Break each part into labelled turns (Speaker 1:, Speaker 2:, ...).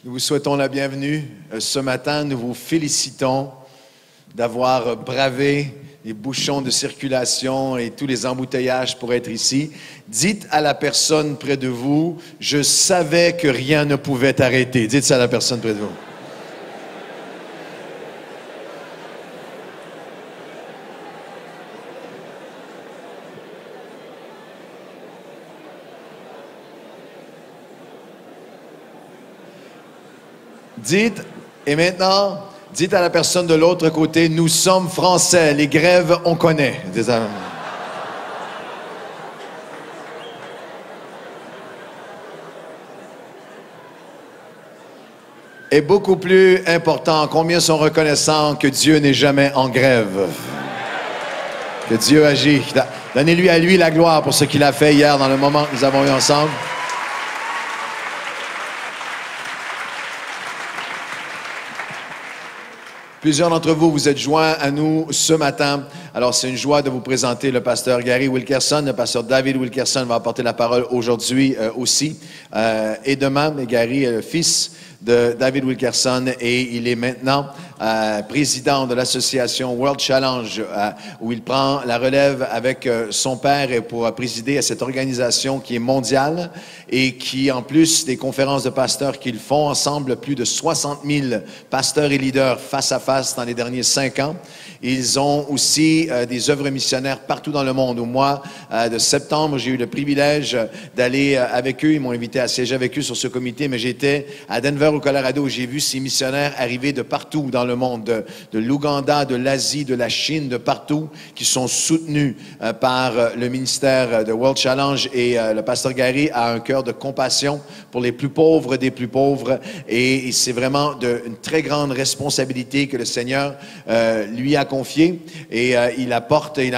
Speaker 1: Nous vous souhaitons la bienvenue ce matin. Nous vous félicitons d'avoir bravé les bouchons de circulation et tous les embouteillages pour être ici. Dites à la personne près de vous, « Je savais que rien ne pouvait t'arrêter ». Dites ça à la personne près de vous. Dites, et maintenant, dites à la personne de l'autre côté, nous sommes français, les grèves, on connaît. Et beaucoup plus important, combien sont reconnaissants que Dieu n'est jamais en grève? Que Dieu agit. Donnez-lui à lui la gloire pour ce qu'il a fait hier dans le moment que nous avons eu ensemble. Plusieurs d'entre vous, vous êtes joints à nous ce matin. Alors, c'est une joie de vous présenter le pasteur Gary Wilkerson. Le pasteur David Wilkerson va apporter la parole aujourd'hui aussi. Et demain, Gary est le fils de David Wilkerson et il est maintenant président de l'association World Challenge où il prend la relève avec son père et pour présider à cette organisation qui est mondiale et qui, en plus des conférences de pasteurs qu'ils font ensemble, plus de 60 000 pasteurs et leaders face à face dans les derniers 5 ans. Ils ont aussi des œuvres missionnaires partout dans le monde. Au mois de septembre, j'ai eu le privilège d'aller avec eux. Ils m'ont invité à siéger avec eux sur ce comité, mais j'étais à Denver, au Colorado, où j'ai vu ces missionnaires arriver de partout dans le monde, de l'Ouganda, de l'Asie, de la Chine, de partout, qui sont soutenus par le ministère de World Challenge. Et le pasteur Gary a un cœur de compassion pour les plus pauvres des plus pauvres. Et c'est vraiment une très grande responsabilité que le Seigneur lui a confiée. Et il a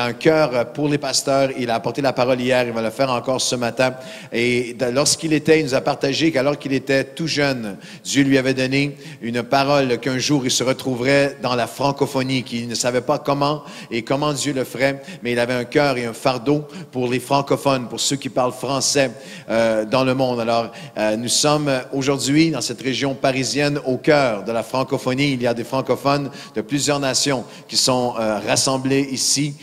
Speaker 1: un cœur pour les pasteurs. Il a apporté la parole hier, il va le faire encore ce matin. Et il nous a partagé qu'alors qu'il était tout jeune, Dieu lui avait donné une parole qu'un jour il se retrouverait dans la francophonie, qu'il ne savait pas comment Dieu le ferait, mais il avait un cœur et un fardeau pour les francophones, pour ceux qui parlent français dans le monde. Alors, nous sommes aujourd'hui dans cette région parisienne au cœur de la francophonie. Il y a des francophones de plusieurs nations qui sont rassemblés ici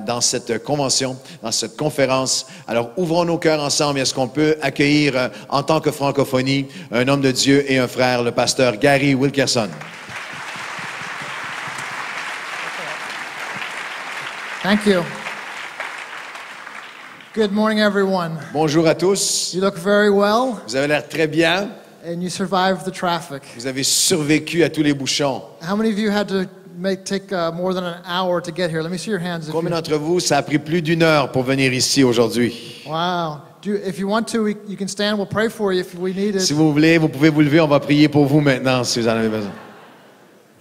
Speaker 1: dans cette convention, dans cette conférence. Alors, ouvrons nos cœurs ensemble. Est-ce qu'on peut accueillir en tant que francophonie un homme de Dieu et un frère, le pasteur Gary Wilkerson.
Speaker 2: Thank you. Good morning, everyone.
Speaker 1: Bonjour à tous.
Speaker 2: You look very well.
Speaker 1: Vous avez l'air très bien.
Speaker 2: And you survived the traffic.
Speaker 1: Vous avez survécu à tous les bouchons.
Speaker 2: How many of you had to take more than an hour to get here? Let me see your hands.
Speaker 1: Combien d'entre vous, ça a pris plus d'1 heure pour venir ici aujourd'hui?
Speaker 2: Wow. If you want to, you can stand. We'll pray for you if we need it.
Speaker 1: Si vous voulez, vous pouvez vous lever. On va prier pour vous maintenant si vous en avez besoin.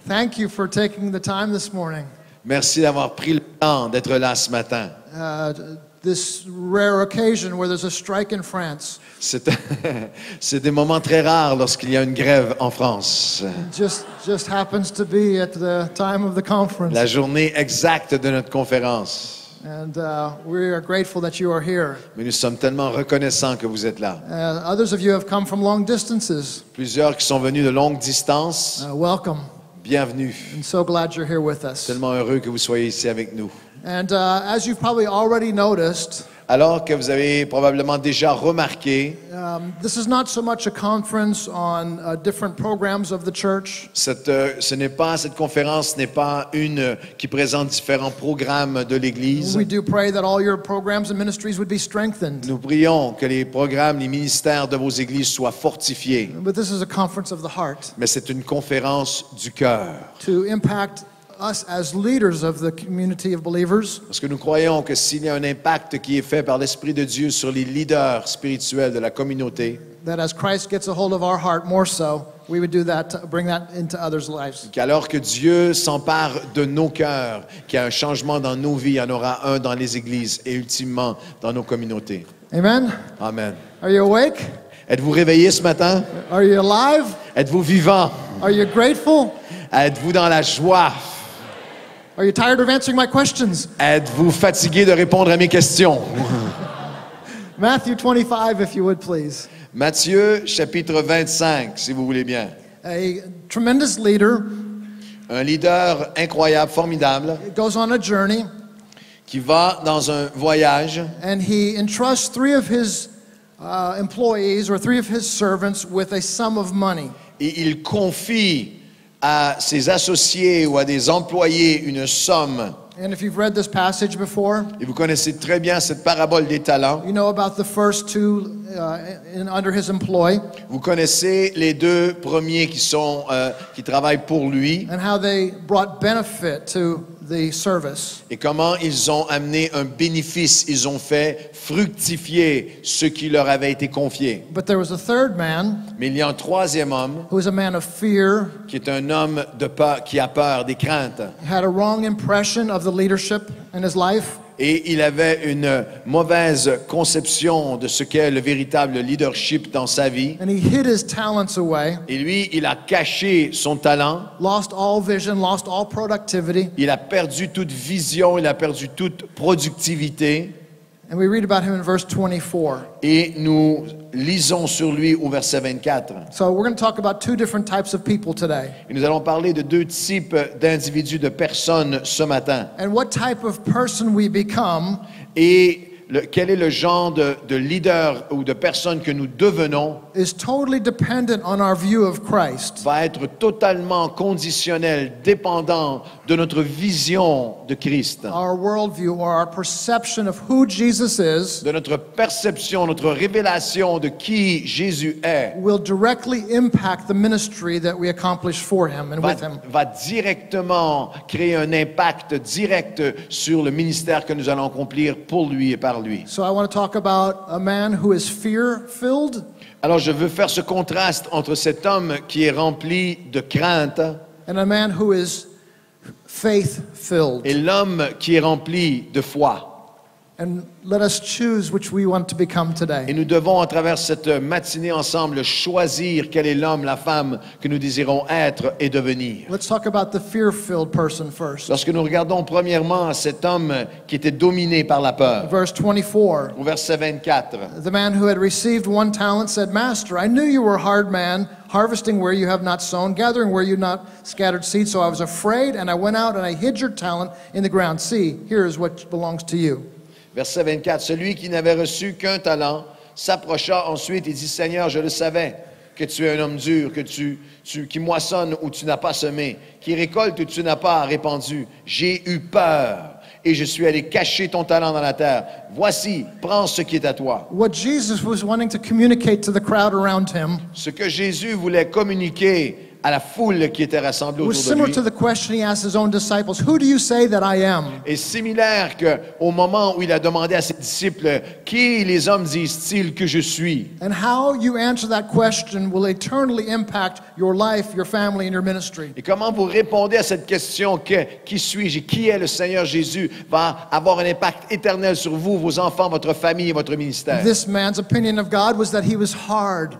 Speaker 2: Thank you for taking the time this morning.
Speaker 1: Merci d'avoir pris le temps d'être là ce matin.
Speaker 2: This rare occasion where there's a strike in France.
Speaker 1: C'est des moments très rares lorsqu'il y a une grève en France.
Speaker 2: Just happens to be at the time of the conference.
Speaker 1: La journée exacte de notre conférence.
Speaker 2: And we are grateful that you are here.
Speaker 1: Mais nous sommes tellement reconnaissants que vous êtes là.
Speaker 2: Others of you have come from long distances.
Speaker 1: Plusieurs qui sont venus de longues distances.
Speaker 2: Welcome.
Speaker 1: Bienvenue.
Speaker 2: I'm so glad you're here with us.
Speaker 1: Tellement heureux que vous soyez ici avec nous.
Speaker 2: And as you've probably already noticed,
Speaker 1: alors que vous avez probablement déjà remarqué,
Speaker 2: this is not so much a conference on different programs of the church.
Speaker 1: Cette conférence n'est pas une qui présente différents programmes de l'Église.
Speaker 2: We do pray that all your programs and ministries would be strengthened.
Speaker 1: Nous prions que les programmes, les ministères de vos églises soient fortifiés.
Speaker 2: But this is a conference of the heart.
Speaker 1: Mais c'est une conférence du cœur.
Speaker 2: To impact us as leaders of the community of believers.
Speaker 1: Parce que nous croyons que s'il y a un impact qui est fait par l'Esprit de Dieu sur les leaders spirituels de la communauté,
Speaker 2: that as Christ gets a hold of our heart more so, we would do that, to bring that into others' lives.
Speaker 1: Qu'alors que Dieu s'empare de nos cœurs, qu'il y a un changement dans nos vies, il y en aura un dans les églises et ultimement dans nos communautés.
Speaker 2: Amen.
Speaker 1: Amen.
Speaker 2: Are you awake?
Speaker 1: Êtes-vous réveillés ce matin?
Speaker 2: Are you alive?
Speaker 1: Êtes-vous vivant?
Speaker 2: Are you grateful?
Speaker 1: Êtes-vous dans la joie?
Speaker 2: Are you tired of answering my questions?
Speaker 1: Êtes-vous fatigué de répondre à mes questions?
Speaker 2: Matthew 25, if you would, please.
Speaker 1: Matthieu, chapitre 25, si vous voulez bien.
Speaker 2: A tremendous leader
Speaker 1: Un leader incroyable, formidable,
Speaker 2: goes on a journey,
Speaker 1: qui va dans un voyage
Speaker 2: and he entrusts three of his employees or three of his servants with a sum of money.
Speaker 1: et il confie à ses associés ou à des employés une somme.
Speaker 2: And if you've read this passage before,
Speaker 1: Et vous connaissez très bien cette parabole des talents.
Speaker 2: you know about the first two under his employ
Speaker 1: Vous connaissez les deux premiers qui travaillent pour lui
Speaker 2: and how they brought benefit to the service.
Speaker 1: et comment ils ont amené un bénéfice, ils ont fait fructifier ce qui leur avait été confié.
Speaker 2: But there was a third man
Speaker 1: Mais il y a un troisième homme
Speaker 2: who was a man of fear,
Speaker 1: qui est un homme de peur, qui a peur, des craintes.
Speaker 2: had a wrong impression of the leadership in his life.
Speaker 1: Et il avait une mauvaise conception de ce qu'est le véritable leadership dans sa vie.
Speaker 2: And he hid his talents away,
Speaker 1: Et lui, il a caché son talent.
Speaker 2: lost all vision, lost all productivity.
Speaker 1: Il a perdu toute vision, il a perdu toute productivité.
Speaker 2: And we read about him in verse 24.
Speaker 1: Et nous lisons sur lui au verset 24.
Speaker 2: So we're going to talk about two different types of people today.
Speaker 1: Et nous allons parler de deux types d'individus, de personnes ce matin.
Speaker 2: And what type of person we become
Speaker 1: Et quel est le genre de leader ou de personne que nous devenons
Speaker 2: is totally dependent on our view of Christ.
Speaker 1: va être totalement conditionnel, dépendant de notre vision de Christ,
Speaker 2: Our worldview or our perception of who Jesus is
Speaker 1: de notre perception, notre révélation de qui Jésus est,
Speaker 2: will directly impact the ministry that we accomplish for him and with him.
Speaker 1: va directement créer un impact direct sur le ministère que nous allons accomplir pour lui et par lui.
Speaker 2: So I want to talk about a man who is fear-filled
Speaker 1: Alors je veux faire ce contraste entre cet homme qui est rempli de crainte
Speaker 2: and a man who is faith-filled.
Speaker 1: et l'homme qui est rempli de foi.
Speaker 2: And let us choose which we want to become
Speaker 1: Et
Speaker 2: today.
Speaker 1: nous devons, à travers cette matinée ensemble, choisir quel est l'homme, la femme que nous désirons être et devenir.
Speaker 2: Let's talk about the fear-filled person first.
Speaker 1: Lorsque nous regardons premièrement cet homme qui était dominé par la peur,
Speaker 2: Verse 24.
Speaker 1: au verset 24,
Speaker 2: The man who had received one talent said, Master, I knew you were a hard man, harvesting where you have not sown, gathering where you have not scattered seed. So I was afraid, and I went out and I hid your talent in the ground. See, here is what belongs to you.
Speaker 1: verset 24, celui qui n'avait reçu qu'un talent s'approcha ensuite et dit, Seigneur, je le savais que tu es un homme dur, qui moissonne où tu n'as pas semé, qui récolte où tu n'as pas répandu. J'ai eu peur et je suis allé cacher ton talent dans la terre. Voici, prends ce qui est à toi.
Speaker 2: What Jesus was wanting to communicate to the crowd around him
Speaker 1: Ce que Jésus voulait communiquer à la foule qui était rassemblée
Speaker 2: was
Speaker 1: autour de
Speaker 2: similar
Speaker 1: lui
Speaker 2: to the question he asked his own disciples, Who do you say that I am?
Speaker 1: est similaire qu'au moment où il a demandé à ses disciples, qui les hommes disent-ils que je suis?
Speaker 2: And how you answer that question will eternally impact your life, your family, and your ministry.
Speaker 1: Et comment vous répondez à cette question, qui suis-je et qui est le Seigneur Jésus, va avoir un impact éternel sur vous, vos enfants, votre famille et votre ministère.
Speaker 2: This man's opinion of God was that he was hard.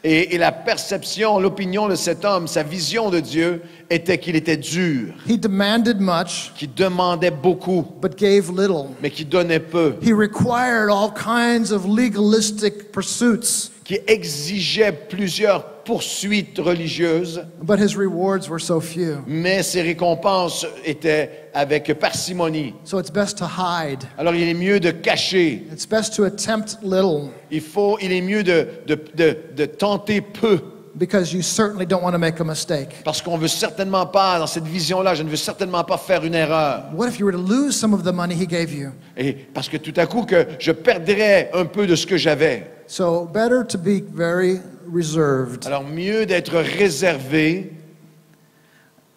Speaker 1: Et la perception, l'opinion de cet homme, sa vision de Dieu était qu'il était dur,
Speaker 2: He demanded much,
Speaker 1: qu'il demandait beaucoup,
Speaker 2: but gave little.
Speaker 1: mais qui donnait peu,
Speaker 2: He required all kinds of legalistic pursuits,
Speaker 1: qui exigeait plusieurs poursuites religieuses,
Speaker 2: but his rewards were so few.
Speaker 1: mais ses récompenses étaient avec parcimonie.
Speaker 2: So it's best to hide.
Speaker 1: Alors il est mieux de cacher,
Speaker 2: It's best to attempt little
Speaker 1: il est mieux de tenter peu,
Speaker 2: because you certainly don't want to make a mistake.
Speaker 1: parce qu'on veut certainement pas, dans cette vision-là, je ne veux certainement pas faire une erreur.
Speaker 2: What if you were to lose some of the money he gave you?
Speaker 1: Et parce que tout à coup, que je perdrais un peu de ce que j'avais.
Speaker 2: So better to be very reserved.
Speaker 1: Alors mieux d'être réservé.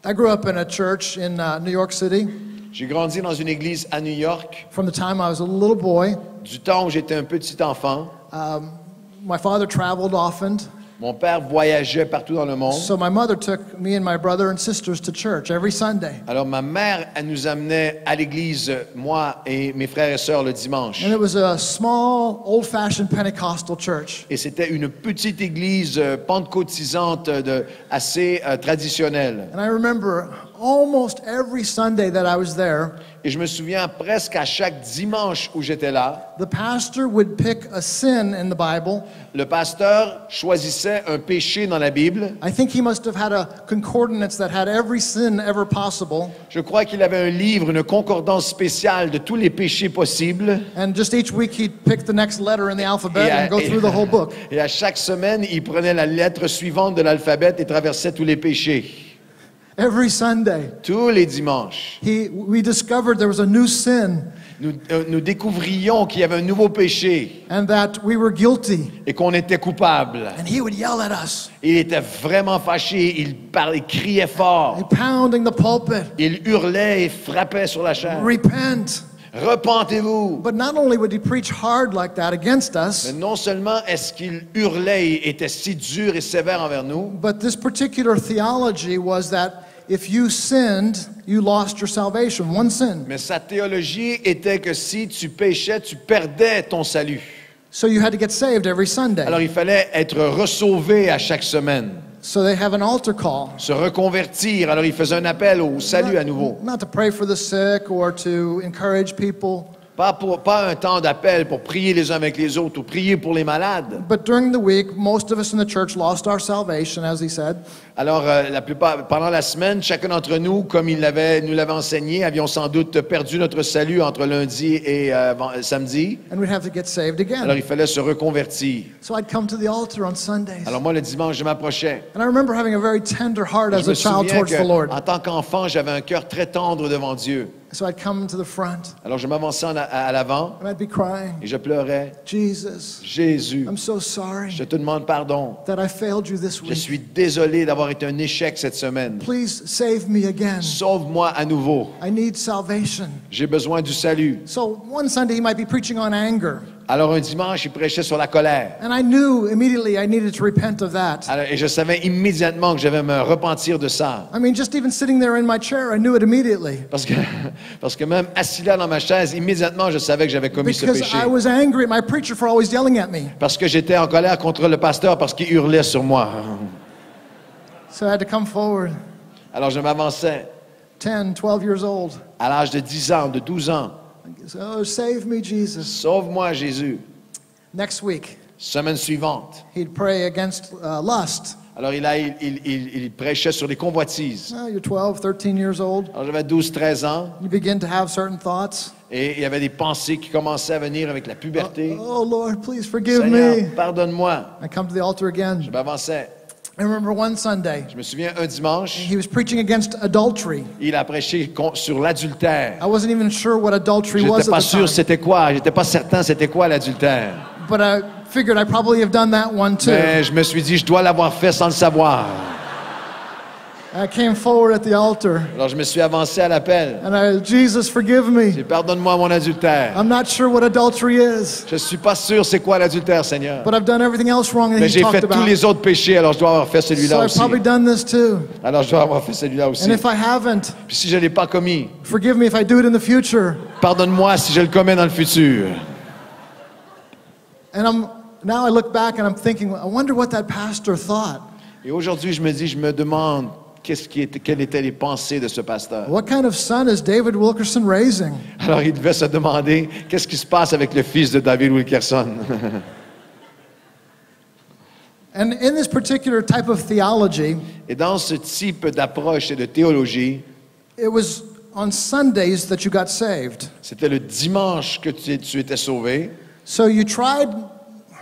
Speaker 2: I grew up in a church in New York City
Speaker 1: J'ai grandi dans une église à New York,
Speaker 2: from the time I was a little boy.
Speaker 1: du temps où j'étais un petit enfant.
Speaker 2: My father traveled often,
Speaker 1: Mon père voyageait partout dans le monde.
Speaker 2: so my mother took me and my brother and sisters to church every Sunday.
Speaker 1: Alors ma mère, elle nous amenait à l'église, moi et mes frères et sœurs, le dimanche.
Speaker 2: And it was a small, old-fashioned Pentecostal church.
Speaker 1: Et c'était une petite église pentecôtisante assez traditionnelle.
Speaker 2: And I remember almost every Sunday that I was there,
Speaker 1: Et je me souviens presque à chaque dimanche où j'étais là,
Speaker 2: the pastor would pick a sin in the Bible.
Speaker 1: le pasteur choisissait un péché dans la Bible.
Speaker 2: I think he must have had a concordance that had every sin ever possible.
Speaker 1: Je crois qu'il avait un livre, une concordance spéciale de tous les péchés possibles.
Speaker 2: And just each week he'd pick the next letter in the alphabet and go through the whole book.
Speaker 1: Et à chaque semaine, il prenait la lettre suivante de l'alphabet et traversait tous les péchés.
Speaker 2: Every Sunday,
Speaker 1: Tous les dimanches,
Speaker 2: we discovered there was a new sin
Speaker 1: nous découvrions qu'il y avait un nouveau péché
Speaker 2: and that we were guilty.
Speaker 1: et qu'on était coupable.
Speaker 2: And he would yell at us,
Speaker 1: Il était vraiment fâché, il parlait, il criait fort,
Speaker 2: pounding the pulpit,
Speaker 1: il hurlait et frappait sur la chair.
Speaker 2: repent.
Speaker 1: Repentez-vous!
Speaker 2: But not only would he preach hard like that against us,
Speaker 1: Mais non seulement est-ce qu'il hurlait et était si dur et sévère envers nous,
Speaker 2: but this particular theology was that if you sinned, you lost your salvation. One sin.
Speaker 1: mais sa théologie était que si tu péchais, tu perdais ton salut.
Speaker 2: So you had to get saved every Sunday.
Speaker 1: Alors il fallait être ressauvé à chaque semaine,
Speaker 2: So they have an altar call.
Speaker 1: se reconvertir. Alors il faisait un appel au salut à nouveau.
Speaker 2: Not to pray for the sick or to encourage people,
Speaker 1: Pas un temps d'appel pour prier les uns avec les autres ou prier pour les malades.
Speaker 2: but during the week, most of us in the church lost our salvation, as he said.
Speaker 1: Alors, la plupart, pendant la semaine, chacun d'entre nous, comme nous l'avait enseigné, avions sans doute perdu notre salut entre lundi et samedi.
Speaker 2: And we'd have to get saved
Speaker 1: Alors,
Speaker 2: again.
Speaker 1: il fallait se reconvertir.
Speaker 2: So I'd come to the altar on Sundays.
Speaker 1: Alors, moi, le dimanche, je m'approchais.
Speaker 2: And I remember having a very tender heart as
Speaker 1: Je me
Speaker 2: a child
Speaker 1: souviens
Speaker 2: towards the Lord.
Speaker 1: qu'en tant qu'enfant, j'avais un cœur très tendre devant Dieu.
Speaker 2: So I'd come to the front
Speaker 1: Alors, je m'avançais à l'avant
Speaker 2: and I'd be crying,
Speaker 1: et je pleurais.
Speaker 2: Jesus,
Speaker 1: Jésus,
Speaker 2: I'm so sorry
Speaker 1: je te demande pardon.
Speaker 2: that I failed you this
Speaker 1: Je
Speaker 2: week.
Speaker 1: suis désolé d'avoir été un échec cette semaine.
Speaker 2: Please save me again.
Speaker 1: Sauve-moi à nouveau.
Speaker 2: I need salvation.
Speaker 1: J'ai besoin du salut.
Speaker 2: So one Sunday he might be preaching on anger.
Speaker 1: Alors, un dimanche, il prêchait sur la colère.
Speaker 2: And I knew immediately I needed to repent of that.
Speaker 1: Alors, et je savais immédiatement que je devais me repentir de ça.
Speaker 2: I mean, just even sitting there in my chair, I knew it immediately.
Speaker 1: Parce que même assis là dans ma chaise, immédiatement, je savais que j'avais commis ce
Speaker 2: Because
Speaker 1: péché.
Speaker 2: I was angry at my preacher for always yelling at me.
Speaker 1: Parce que j'étais en colère contre le pasteur parce qu'il hurlait sur moi.
Speaker 2: So I had to come forward,
Speaker 1: Alors, je m'avançais
Speaker 2: 10, 12 years old.
Speaker 1: à l'âge de 10 ans, de 12 ans.
Speaker 2: Oh, save me, Jesus.
Speaker 1: Sauve-moi, Jésus.
Speaker 2: Next week,
Speaker 1: Semaine suivante.
Speaker 2: he'd pray against lust.
Speaker 1: Alors, il prêchait sur les convoitises.
Speaker 2: Oh, you're 12, 13 years old.
Speaker 1: Alors, j'avais 12, 13 ans.
Speaker 2: You begin to have certain thoughts.
Speaker 1: Et il y avait des pensées qui commençaient à venir avec la puberté.
Speaker 2: Oh, Lord, please forgive
Speaker 1: Seigneur,
Speaker 2: me.
Speaker 1: pardonne-moi.
Speaker 2: I come to the altar again.
Speaker 1: Je m'avançais.
Speaker 2: I remember one Sunday,
Speaker 1: Je me souviens, un dimanche,
Speaker 2: he was preaching against adultery.
Speaker 1: il a prêché sur l'adultère.
Speaker 2: I wasn't even sure what adultery
Speaker 1: Je
Speaker 2: was
Speaker 1: n'étais
Speaker 2: at
Speaker 1: pas
Speaker 2: the
Speaker 1: sûr
Speaker 2: time.
Speaker 1: c'était quoi. J'étais pas certain c'était quoi l'adultère.
Speaker 2: But I figured I probably have done that one too.
Speaker 1: Mais je me suis dit, je dois l'avoir fait sans le savoir.
Speaker 2: I came forward at the altar
Speaker 1: Alors je me suis avancé à l'appel.
Speaker 2: and Jesus, forgive
Speaker 1: J'ai
Speaker 2: me.
Speaker 1: dit, pardonne-moi mon adultère.
Speaker 2: I'm not sure what adultery is,
Speaker 1: Je suis pas sûr c'est quoi l'adultère, Seigneur.
Speaker 2: but I've done everything else wrong that
Speaker 1: Mais
Speaker 2: he
Speaker 1: j'ai fait
Speaker 2: talked
Speaker 1: tous
Speaker 2: about.
Speaker 1: les autres péchés, alors je dois avoir fait
Speaker 2: So
Speaker 1: celui-là
Speaker 2: I've
Speaker 1: aussi.
Speaker 2: probably done this too.
Speaker 1: Alors je dois avoir fait celui-là aussi.
Speaker 2: And if I haven't,
Speaker 1: Puis si je ne l'ai pas commis,
Speaker 2: forgive me if I do it in the future.
Speaker 1: pardonne-moi si je le commets dans le futur.
Speaker 2: And now I look back and I'm thinking, I wonder what that pastor thought.
Speaker 1: Et aujourd'hui, je me demande quelles étaient les pensées de ce pasteur.
Speaker 2: What kind of son is David Wilkerson raising?
Speaker 1: Alors il devait se demander qu'est-ce qui se passe avec le fils de David Wilkerson.
Speaker 2: And in this particular type of theology,
Speaker 1: Et dans ce type d'approche et de théologie,
Speaker 2: it was on Sundays that you got saved.
Speaker 1: c'était le dimanche que tu étais sauvé.
Speaker 2: So you tried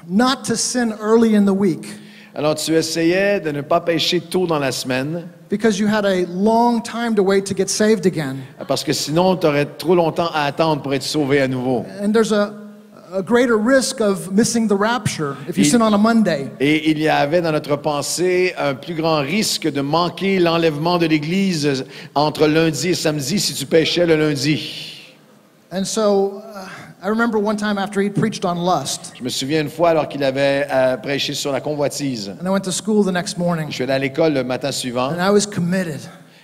Speaker 2: not to sin early in the week
Speaker 1: Alors tu essayais de ne pas pécher tôt dans la semaine,
Speaker 2: because you had a long time to wait to get saved again.
Speaker 1: parce que sinon tu aurais trop longtemps à attendre pour être sauvé à nouveau.
Speaker 2: And there's a greater risk of missing the rapture if you sin on a Monday.
Speaker 1: Et il y avait dans notre pensée un plus grand risque de manquer l'enlèvement de l'Église entre lundi et samedi si tu péchais le lundi.
Speaker 2: And so I remember one time after he'd preached on lust,
Speaker 1: Je me souviens une fois alors qu'il avait prêché sur la convoitise.
Speaker 2: and I went to school the next morning,
Speaker 1: Je suis allé à l'école le matin suivant
Speaker 2: and I was committed.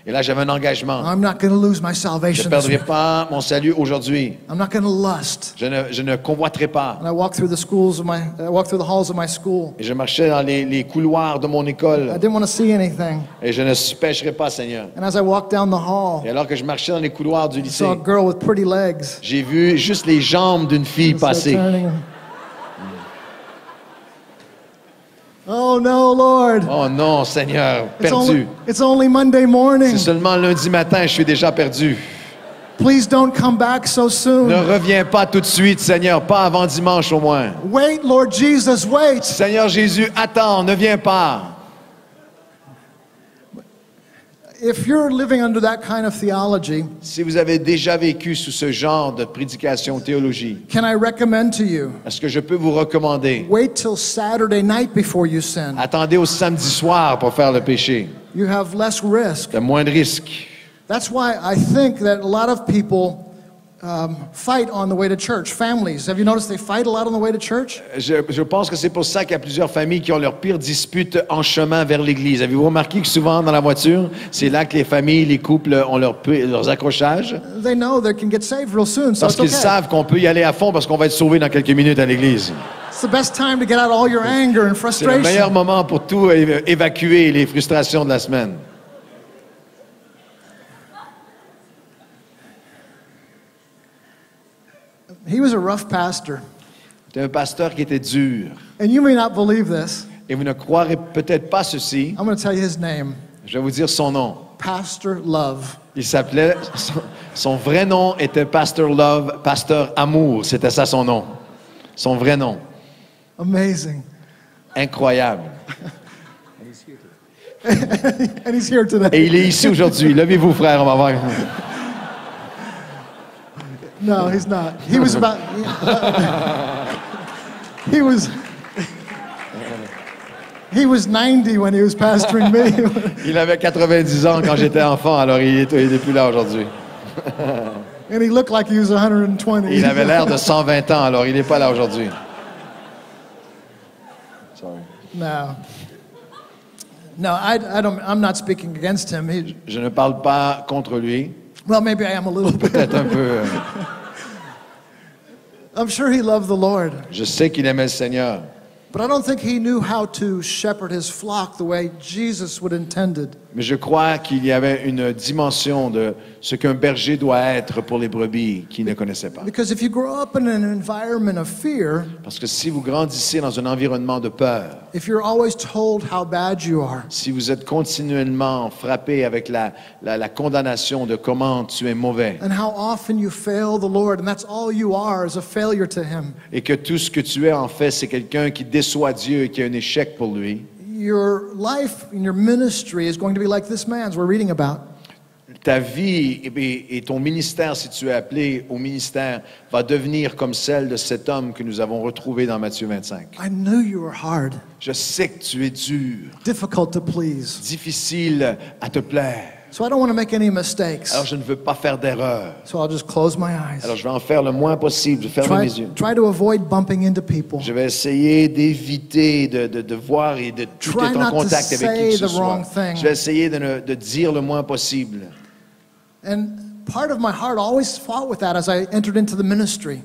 Speaker 1: Et là, j'avais un engagement.
Speaker 2: I'm not going to lose my
Speaker 1: Je
Speaker 2: salvation
Speaker 1: ne
Speaker 2: this
Speaker 1: perdrai
Speaker 2: week.
Speaker 1: pas mon salut aujourd'hui.
Speaker 2: I'm not going to lust.
Speaker 1: Je ne convoiterai pas.
Speaker 2: And I walked through the halls of my school.
Speaker 1: Et je marchais dans les couloirs de mon
Speaker 2: I
Speaker 1: école.
Speaker 2: didn't want to see anything.
Speaker 1: Et je ne pêcherai pas, Seigneur.
Speaker 2: And as I walked down the hall,
Speaker 1: Et alors que je marchais dans les couloirs du
Speaker 2: I
Speaker 1: lycée,
Speaker 2: saw a girl with pretty legs.
Speaker 1: j'ai vu juste les jambes d'une fille
Speaker 2: So
Speaker 1: passer.
Speaker 2: turning. Oh no, Lord.
Speaker 1: Oh non, Seigneur,
Speaker 2: It's
Speaker 1: perdu.
Speaker 2: it's only Monday morning.
Speaker 1: C'est seulement lundi matin, je suis déjà perdu.
Speaker 2: Please don't come back so
Speaker 1: Ne
Speaker 2: soon.
Speaker 1: reviens pas tout de suite, Seigneur, pas avant dimanche au moins.
Speaker 2: Wait, Lord Jesus, wait.
Speaker 1: Seigneur Jésus, attends, ne viens pas.
Speaker 2: If you're living under that kind of theology,
Speaker 1: Si vous avez déjà vécu sous ce genre de prédication théologie,
Speaker 2: can I recommend to you,
Speaker 1: est-ce que je peux vous recommander?
Speaker 2: wait till Saturday night before you sin.
Speaker 1: Attendez au samedi soir pour faire le péché.
Speaker 2: You have less risk.
Speaker 1: Il y a moins de risques.
Speaker 2: That's why I think that a lot of people fight on the way to church. Families, have you noticed they fight a lot on the way to church?
Speaker 1: Je pense que c'est pour ça qu'il y a plusieurs familles qui ont leur pire dispute en chemin vers l'église. Avez-vous remarqué que souvent dans la voiture, c'est là que les familles, les couples ont leurs accrochages?
Speaker 2: They know they can get saved real soon, so
Speaker 1: Parce
Speaker 2: it's
Speaker 1: qu'ils
Speaker 2: okay.
Speaker 1: savent qu'on peut y aller à fond parce qu'on va être sauvé dans quelques minutes à l'église.
Speaker 2: It's the best time to get out all your anger and
Speaker 1: C'est le meilleur
Speaker 2: frustration.
Speaker 1: moment pour tout évacuer les frustrations de la semaine.
Speaker 2: He was a rough pastor.
Speaker 1: C'était un pasteur qui était dur.
Speaker 2: And you may not believe this.
Speaker 1: Et vous ne croirez peut-être pas ceci.
Speaker 2: I'm going to tell you his name.
Speaker 1: Je vais vous dire son nom.
Speaker 2: Pastor Love.
Speaker 1: Il s'appelait, son vrai nom était Pastor Love, Pasteur Amour. C'était ça son nom. Son vrai nom.
Speaker 2: Amazing.
Speaker 1: Incroyable.
Speaker 2: And he's here today.
Speaker 1: Et il est ici aujourd'hui. Levez-vous, frère, on va voir.
Speaker 2: No, he's not. He was about. He was. He was 90 when he was pastoring me.
Speaker 1: Il avait 90 ans quand j'étais enfant, alors il est plus là aujourd'hui.
Speaker 2: And he looked like he was 120.
Speaker 1: Il avait l'air de 120 ans, alors il n'est pas là aujourd'hui. Sorry.
Speaker 2: No. No, I don't. I'm not speaking against him.
Speaker 1: Je ne parle pas contre lui,
Speaker 2: Well, maybe I am a little bit.
Speaker 1: peut-être un peu.
Speaker 2: I'm sure he loved the Lord,
Speaker 1: Je sais qu'il aimait le Seigneur,
Speaker 2: but I don't think he knew how to shepherd his flock the way Jesus would intended.
Speaker 1: mais je crois qu'il y avait une dimension de ce qu'un berger doit être pour les brebis qu'il ne connaissait pas.
Speaker 2: Because if you grow up in an environment of fear,
Speaker 1: Parce que si vous grandissez dans un environnement de peur,
Speaker 2: if you're always told how bad you are,
Speaker 1: si vous êtes continuellement frappé avec la condamnation de comment tu es mauvais,
Speaker 2: and how often you fail the Lord, and that's all you are is a failure to Him,
Speaker 1: et que tout ce que tu es en fait, c'est quelqu'un qui déçoit Dieu et qui a un échec pour lui,
Speaker 2: your life and your ministry is going to be like this man's we're reading about.
Speaker 1: ta vie et ton ministère, si tu es appelé au ministère, va devenir comme celle de cet homme que nous avons retrouvé dans Matthieu 25.
Speaker 2: I knew you were hard,
Speaker 1: Je sais que tu es dur,
Speaker 2: difficult to please,
Speaker 1: difficile à te plaire.
Speaker 2: so I don't want to make any mistakes.
Speaker 1: Alors je ne veux pas faire d'erreur.
Speaker 2: So I'll just close my eyes.
Speaker 1: Alors je vais en faire le moins possible, je vais fermer mes yeux.
Speaker 2: Try to avoid bumping into people.
Speaker 1: Je vais essayer d'éviter de voir et de tout
Speaker 2: Try
Speaker 1: être en
Speaker 2: not to
Speaker 1: contact avec qui que
Speaker 2: say
Speaker 1: ce
Speaker 2: the
Speaker 1: soit.
Speaker 2: wrong thing.
Speaker 1: Je vais essayer de dire le moins possible.
Speaker 2: And part of my heart always fought with that as I entered into the ministry.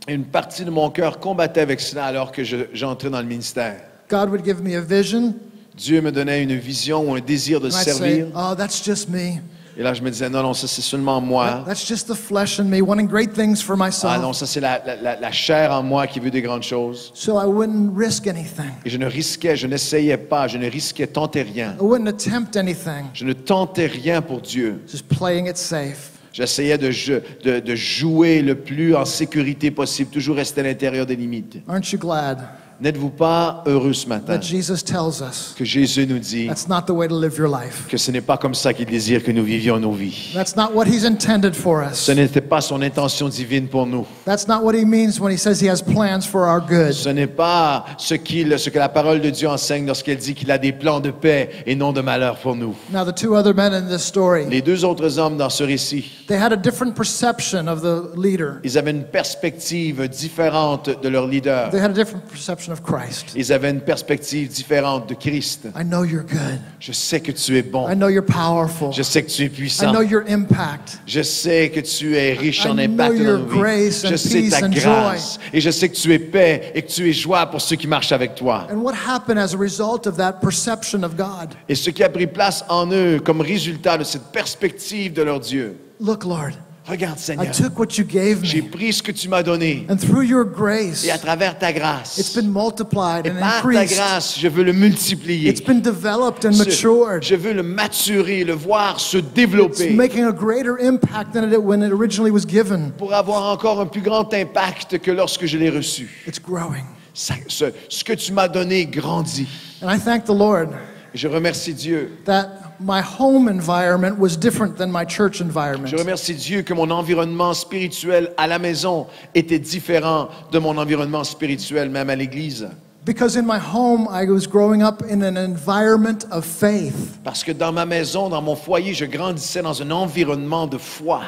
Speaker 1: Et une partie de mon cœur combattait avec cela alors que j'entrais dans le ministère.
Speaker 2: God would give me a vision,
Speaker 1: Dieu me donnait une vision ou un désir de
Speaker 2: and I'd say,
Speaker 1: servir.
Speaker 2: oh, that's just me.
Speaker 1: Et là, je me disais, non, non, ça c'est seulement moi.
Speaker 2: That's just the flesh in me wanting great things for
Speaker 1: Ah non,
Speaker 2: myself.
Speaker 1: ça c'est la chair en moi qui veut des grandes choses.
Speaker 2: So I wouldn't risk anything.
Speaker 1: Et je ne risquais, je n'essayais pas, je ne risquais, tentais rien.
Speaker 2: I wouldn't attempt anything.
Speaker 1: Je ne tentais rien pour Dieu.
Speaker 2: Just playing it safe.
Speaker 1: J'essayais de jouer le plus en sécurité possible, toujours rester à l'intérieur des limites.
Speaker 2: Aren't you glad
Speaker 1: N'êtes-vous pas heureux ce matin
Speaker 2: that Jesus tells us
Speaker 1: que Jésus nous dit
Speaker 2: that's not the way to live your life?
Speaker 1: que ce n'est pas comme ça qu'il désire que nous vivions nos vies.
Speaker 2: That's not what He's intended for us.
Speaker 1: Ce n'était pas son intention divine pour nous.
Speaker 2: That's not what He means when He says He has plans for our good.
Speaker 1: Ce n'est pas ce que la parole de Dieu enseigne lorsqu'elle dit qu'il a des plans de paix et non de malheur pour nous.
Speaker 2: Now, the two other men in this story,
Speaker 1: Les deux autres hommes dans ce récit,
Speaker 2: they had a different perception of the leader.
Speaker 1: ils avaient une perspective différente de leur leader.
Speaker 2: They had a different perception perception of Christ.
Speaker 1: Ils avaient une perspective différente de Christ.
Speaker 2: I know you're good.
Speaker 1: Je sais que tu es bon.
Speaker 2: I know you're powerful.
Speaker 1: Je sais que tu es
Speaker 2: I
Speaker 1: puissant.
Speaker 2: know your impact.
Speaker 1: Je sais que tu es riche
Speaker 2: I
Speaker 1: en
Speaker 2: know
Speaker 1: impact dans
Speaker 2: your
Speaker 1: nos vies.
Speaker 2: grace and
Speaker 1: Je sais
Speaker 2: peace
Speaker 1: ta
Speaker 2: and
Speaker 1: grâce. Et je sais que tu es paix et que tu es joie pour ceux qui marchent avec toi.
Speaker 2: And what happened as a result of that perception of God?
Speaker 1: Et ce qui a pris place en eux comme résultat de cette perspective de leur Dieu.
Speaker 2: Look, Lord,
Speaker 1: Regarde,
Speaker 2: I
Speaker 1: Seigneur,
Speaker 2: took what you gave
Speaker 1: j'ai
Speaker 2: me,
Speaker 1: pris ce que tu m'as donné.
Speaker 2: and through your grace,
Speaker 1: Et à travers ta
Speaker 2: it's
Speaker 1: grâce,
Speaker 2: been multiplied
Speaker 1: et
Speaker 2: and
Speaker 1: par ta
Speaker 2: increased.
Speaker 1: grâce, je veux le multiplier.
Speaker 2: It's been developed and matured.
Speaker 1: Je veux le maturer, le voir se
Speaker 2: It's
Speaker 1: développer
Speaker 2: making a greater impact than it when it originally was given.
Speaker 1: pour avoir encore un plus grand impact que lorsque je l'ai reçu.
Speaker 2: It's growing.
Speaker 1: Ce que tu m'as donné grandit.
Speaker 2: And I thank the Lord
Speaker 1: Et je remercie Dieu.
Speaker 2: that my home environment was different than my church environment.
Speaker 1: Je remercie Dieu que mon environnement spirituel à la maison était différent de mon environnement spirituel même à l'église.
Speaker 2: Because in my home, I was growing up in an environment of faith.
Speaker 1: Parce que dans ma maison, dans mon foyer, je grandissais dans un environnement de foi.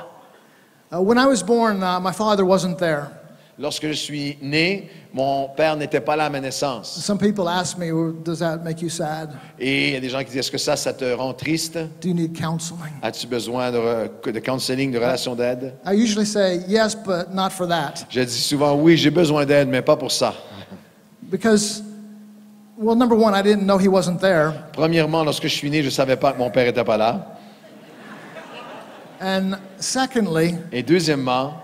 Speaker 2: When I was born, my father wasn't there.
Speaker 1: Lorsque je suis né, mon père n'était pas là à ma naissance.
Speaker 2: Some people ask me, well, does that make you sad?
Speaker 1: Et il y a des gens qui disent, est-ce que ça te rend triste?
Speaker 2: Do you need counseling?
Speaker 1: As-tu besoin de counseling, de relation d'aide?
Speaker 2: I usually say, yes, but not for that.
Speaker 1: Je dis souvent, oui, j'ai besoin d'aide, mais pas pour ça.
Speaker 2: Because, well, number one, I didn't know he wasn't there.
Speaker 1: Premièrement, lorsque je suis né, je ne savais pas que mon père n'était pas là.
Speaker 2: And secondly,
Speaker 1: Et deuxièmement,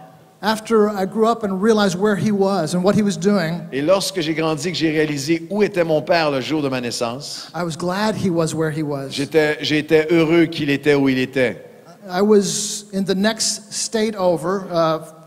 Speaker 2: after I grew up and realized where he was and what he was doing,
Speaker 1: et lorsque j'ai grandi, que j'ai réalisé où était mon père le jour de ma naissance,
Speaker 2: I was glad he was where he was.
Speaker 1: j'étais heureux qu'il était où il était.
Speaker 2: I was in the next state over,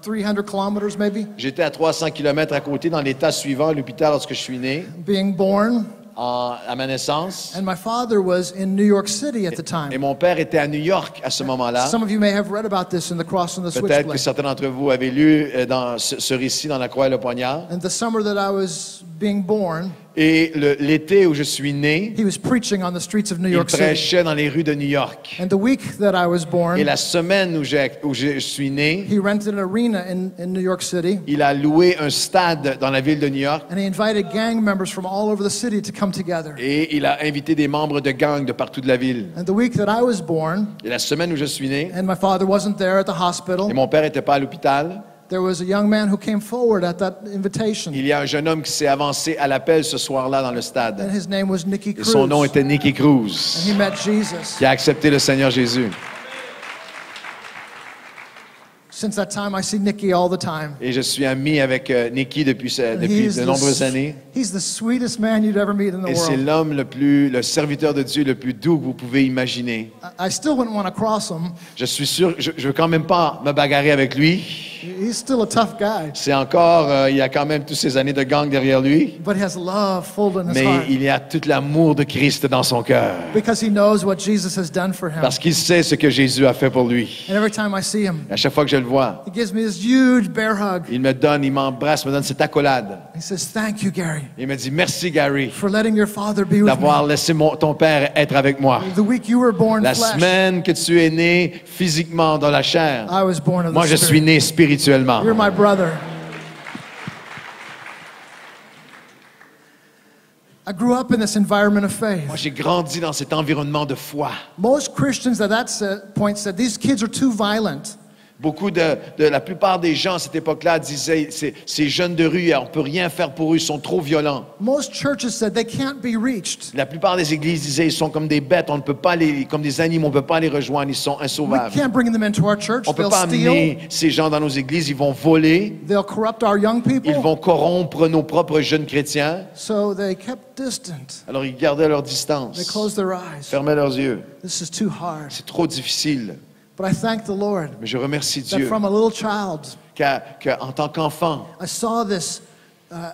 Speaker 2: 300 kilometers maybe,
Speaker 1: J'étais à 300 km à côté, dans l'état suivant, à l'hôpital, lorsque je suis né,
Speaker 2: being born.
Speaker 1: à ma naissance.
Speaker 2: And my father was in New York City at the
Speaker 1: Et
Speaker 2: time.
Speaker 1: mon père était à New York à ce moment-là.
Speaker 2: Some of you may have read about this in The Cross and the
Speaker 1: Peut-être que
Speaker 2: Switchblade.
Speaker 1: certains d'entre vous avaient lu dans ce récit dans La Croix et le Poignard.
Speaker 2: And the summer that I was being born,
Speaker 1: Et l'été où je suis né,
Speaker 2: he was preaching on the streets of New
Speaker 1: il
Speaker 2: York City.
Speaker 1: prêchait dans les rues de New York.
Speaker 2: And the week that I was
Speaker 1: Et
Speaker 2: born,
Speaker 1: la semaine où je suis né,
Speaker 2: he rented an arena in New York City,
Speaker 1: il a loué un stade dans la ville de New York
Speaker 2: and he invited gang members from all over the city to come together.
Speaker 1: et il a invité des membres de gangs de partout de la ville.
Speaker 2: And the week that I was born,
Speaker 1: Et la semaine où je suis né,
Speaker 2: and my father wasn't there at the hospital,
Speaker 1: et mon père n'était pas à l'hôpital,
Speaker 2: there was a young man who came forward at that invitation,
Speaker 1: il y a un jeune homme qui s'est avancé à l'appel ce soir-là dans le
Speaker 2: and
Speaker 1: stade.
Speaker 2: his name was Nicky
Speaker 1: Et
Speaker 2: Cruz.
Speaker 1: son nom
Speaker 2: And
Speaker 1: était Nicky Cruz,
Speaker 2: he met Jesus.
Speaker 1: qui a accepté le Seigneur Jésus.
Speaker 2: Since that time, I see Nicky all the time.
Speaker 1: Et je suis ami avec Nicky depuis
Speaker 2: And
Speaker 1: de nombreuses années.
Speaker 2: he's the sweetest man you'd ever meet in the
Speaker 1: Et c'est
Speaker 2: world.
Speaker 1: l'homme le serviteur de Dieu le plus doux que vous pouvez imaginer.
Speaker 2: I still wouldn't want to cross him.
Speaker 1: Je suis sûr, je veux quand même pas me bagarrer avec lui.
Speaker 2: He's still a tough guy,
Speaker 1: C'est encore, il y a quand même toutes ces années de gang derrière lui.
Speaker 2: but he has love full in his
Speaker 1: Mais
Speaker 2: heart
Speaker 1: il y a tout l'amour de Christ dans son cœur.
Speaker 2: because he knows what Jesus has done for him.
Speaker 1: Parce qu'il sait ce que Jésus a fait pour lui.
Speaker 2: And every time I see him,
Speaker 1: À chaque fois que je le vois,
Speaker 2: he gives me this huge bear hug.
Speaker 1: il me donne, il m'embrasse, me donne cette accolade.
Speaker 2: He says, "Thank you, Gary,
Speaker 1: Il me dit, merci Gary
Speaker 2: for letting your father be with
Speaker 1: d'avoir
Speaker 2: me.
Speaker 1: laissé ton père être avec moi.
Speaker 2: The week you were born
Speaker 1: La
Speaker 2: flesh,
Speaker 1: semaine que tu es né physiquement dans la chair,
Speaker 2: I was born of
Speaker 1: moi
Speaker 2: the
Speaker 1: je suis
Speaker 2: Spirit.
Speaker 1: né spirituellement.
Speaker 2: You're my brother." I grew up in this environment of faith.
Speaker 1: Moi j'ai grandi dans cet environnement de foi.
Speaker 2: Most Christians at that point said, these kids are too violent.
Speaker 1: Beaucoup la plupart des gens à cette époque-là disaient, ces jeunes de rue, on ne peut rien faire pour eux, ils sont trop violents.
Speaker 2: Most churches said they can't be reached.
Speaker 1: La plupart des églises disaient, ils sont comme des bêtes, on ne peut pas comme des animaux, on ne peut pas les rejoindre, ils sont
Speaker 2: We
Speaker 1: insauvables.
Speaker 2: can't bring them into our church.
Speaker 1: On ne peut
Speaker 2: They'll
Speaker 1: pas
Speaker 2: steal.
Speaker 1: amener ces gens dans nos églises, ils vont voler,
Speaker 2: They'll corrupt our young
Speaker 1: ils
Speaker 2: people.
Speaker 1: vont corrompre nos propres jeunes chrétiens.
Speaker 2: So they kept distant.
Speaker 1: Alors ils gardaient leur
Speaker 2: They
Speaker 1: distance,
Speaker 2: closed their eyes.
Speaker 1: fermaient leurs yeux.
Speaker 2: This is too hard.
Speaker 1: C'est trop difficile.
Speaker 2: But I thank the Lord
Speaker 1: Mais je remercie
Speaker 2: that
Speaker 1: Dieu
Speaker 2: from a little child,
Speaker 1: qu'en tant qu'enfant,
Speaker 2: I saw this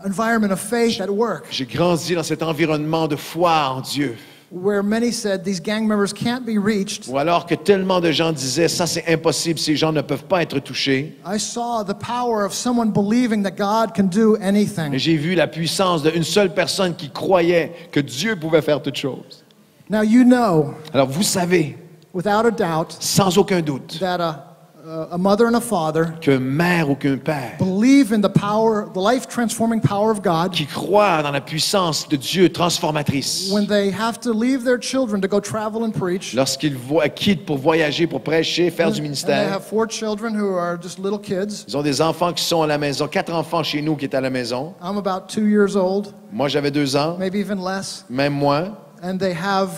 Speaker 2: environment of faith at work,
Speaker 1: j'ai grandi dans cet environnement de foi en Dieu.
Speaker 2: where many said these gang members can't be reached.
Speaker 1: Ou alors que tellement de gens disaient, ça c'est impossible, ces gens ne peuvent pas être touchés.
Speaker 2: I saw the power of someone believing that God can do
Speaker 1: Et
Speaker 2: anything.
Speaker 1: j'ai vu la puissance d'une seule personne qui croyait que Dieu pouvait faire toutes choses.
Speaker 2: Now you know,
Speaker 1: Alors vous savez,
Speaker 2: without a doubt,
Speaker 1: sans aucun doute,
Speaker 2: that a mother and a father
Speaker 1: qu'un mère ou qu'un père
Speaker 2: believe in the power, the life-transforming power of God,
Speaker 1: qui croit dans la puissance de Dieu transformatrice,
Speaker 2: when they have to leave their children to go travel and preach,
Speaker 1: lorsqu'ils quittent pour voyager, pour prêcher, faire du
Speaker 2: and they
Speaker 1: ministère,
Speaker 2: have 4 children who are just little kids.
Speaker 1: ils ont des enfants qui sont à la maison, 4 enfants chez nous qui étaient à la maison.
Speaker 2: I'm about 2 years old,
Speaker 1: Moi, j'avais 2 ans,
Speaker 2: maybe even less,
Speaker 1: même moins,
Speaker 2: and they have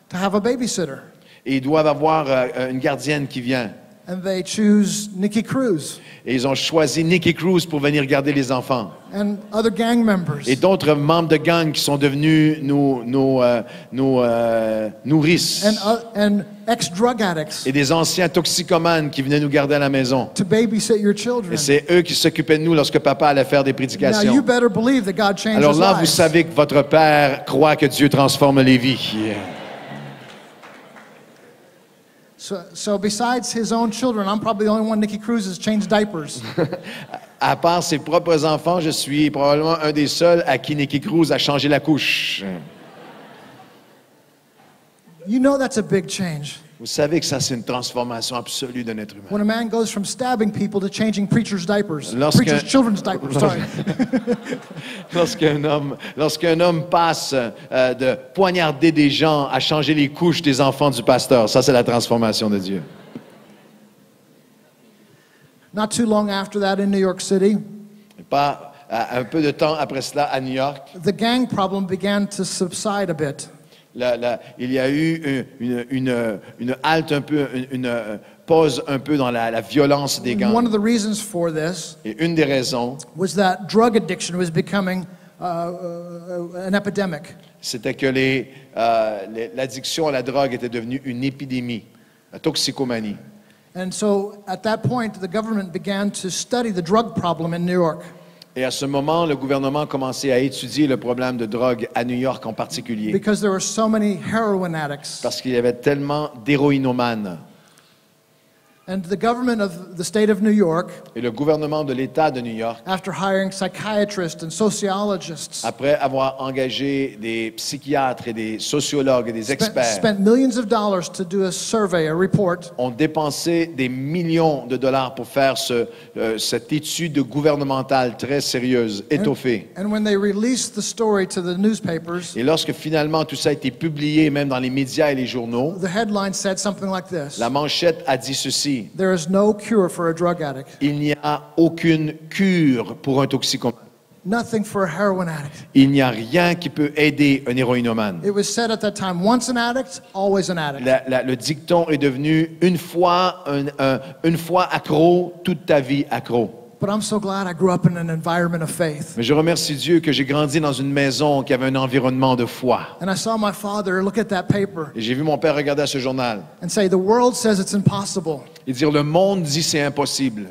Speaker 2: to have a babysitter.
Speaker 1: et ils doivent avoir une gardienne qui vient.
Speaker 2: And they choose Nikki Cruz
Speaker 1: Et ils ont choisi Nicky Cruz pour venir garder les enfants.
Speaker 2: and other gang members.
Speaker 1: Et d'autres membres de gang qui sont devenus nos nourrices.
Speaker 2: And ex-drug addicts
Speaker 1: Et des anciens toxicomanes qui venaient nous garder à la maison.
Speaker 2: to babysit your
Speaker 1: Et
Speaker 2: children.
Speaker 1: c'est eux qui s'occupaient de nous lorsque papa allait faire des
Speaker 2: Now
Speaker 1: prédications.
Speaker 2: you better believe that God changes
Speaker 1: Alors là, vous
Speaker 2: lives.
Speaker 1: savez que votre père croit que Dieu transforme les vies.
Speaker 2: So besides his own children, I'm probably the only one Nikki Cruz has changed diapers.
Speaker 1: À part ses propres enfants, je suis probablement un des seuls à qui Nicky Cruz a changé la couche.
Speaker 2: You know that's a big change.
Speaker 1: Vous savez que ça, c'est une transformation absolue d'un être humain.
Speaker 2: When a man goes from stabbing people to changing preachers' diapers.
Speaker 1: Lorsque-
Speaker 2: Preachers' children's diapers, sorry.
Speaker 1: Lorsqu'un homme passe de poignarder des gens à changer les couches des enfants du pasteur, ça, c'est la transformation de Dieu.
Speaker 2: Not too long after that in New York City,
Speaker 1: Pas un peu de temps après cela, à New York,
Speaker 2: the gang problem began to subside a bit.
Speaker 1: il y a eu une halte un peu, une pause un peu dans la violence des
Speaker 2: And one
Speaker 1: gangs.
Speaker 2: of the reasons for this
Speaker 1: Et une des raisons,
Speaker 2: was that drug addiction was becoming an epidemic.
Speaker 1: c'était que l'addiction à la drogue était devenue une épidémie, la toxicomanie.
Speaker 2: And so at that point, the government began to study the drug problem in New York.
Speaker 1: Et à ce moment, le gouvernement a commencé à étudier le problème de drogue à New York en particulier,
Speaker 2: Because there were so many heroin addicts.
Speaker 1: parce qu'il y avait tellement d'héroïnomanes.
Speaker 2: And the government of the state of New York,
Speaker 1: Et le gouvernement de l'État de New York,
Speaker 2: after hiring psychiatrists and sociologists,
Speaker 1: après avoir engagé des psychiatres et des sociologues et des experts,
Speaker 2: spent millions of dollars to do a survey, a report,
Speaker 1: ont dépensé des millions de dollars pour faire cette étude gouvernementale très sérieuse, étoffée.
Speaker 2: and when they released the story to the newspapers,
Speaker 1: Et lorsque finalement tout ça a été publié, même dans les médias et les journaux,
Speaker 2: the headline said something like this:
Speaker 1: la manchette a dit ceci:
Speaker 2: there is no cure for a drug addict,
Speaker 1: il n'y a aucune cure pour un toxicomane.
Speaker 2: nothing for a heroin addict.
Speaker 1: Il n'y a rien qui peut aider un héroïnomane.
Speaker 2: It was said at that time, once an addict, always an addict.
Speaker 1: Le dicton est devenu une fois accro, toute ta vie accro.
Speaker 2: But I'm so glad I grew up in an environment of faith.
Speaker 1: Mais je remercie Dieu que j'ai grandi dans une maison qui avait un environnement de foi.
Speaker 2: And I saw my father look at that paper
Speaker 1: Et j'ai vu mon père regarder à ce journal
Speaker 2: and say, the world says it's impossible.
Speaker 1: et dire: le monde dit c'est impossible.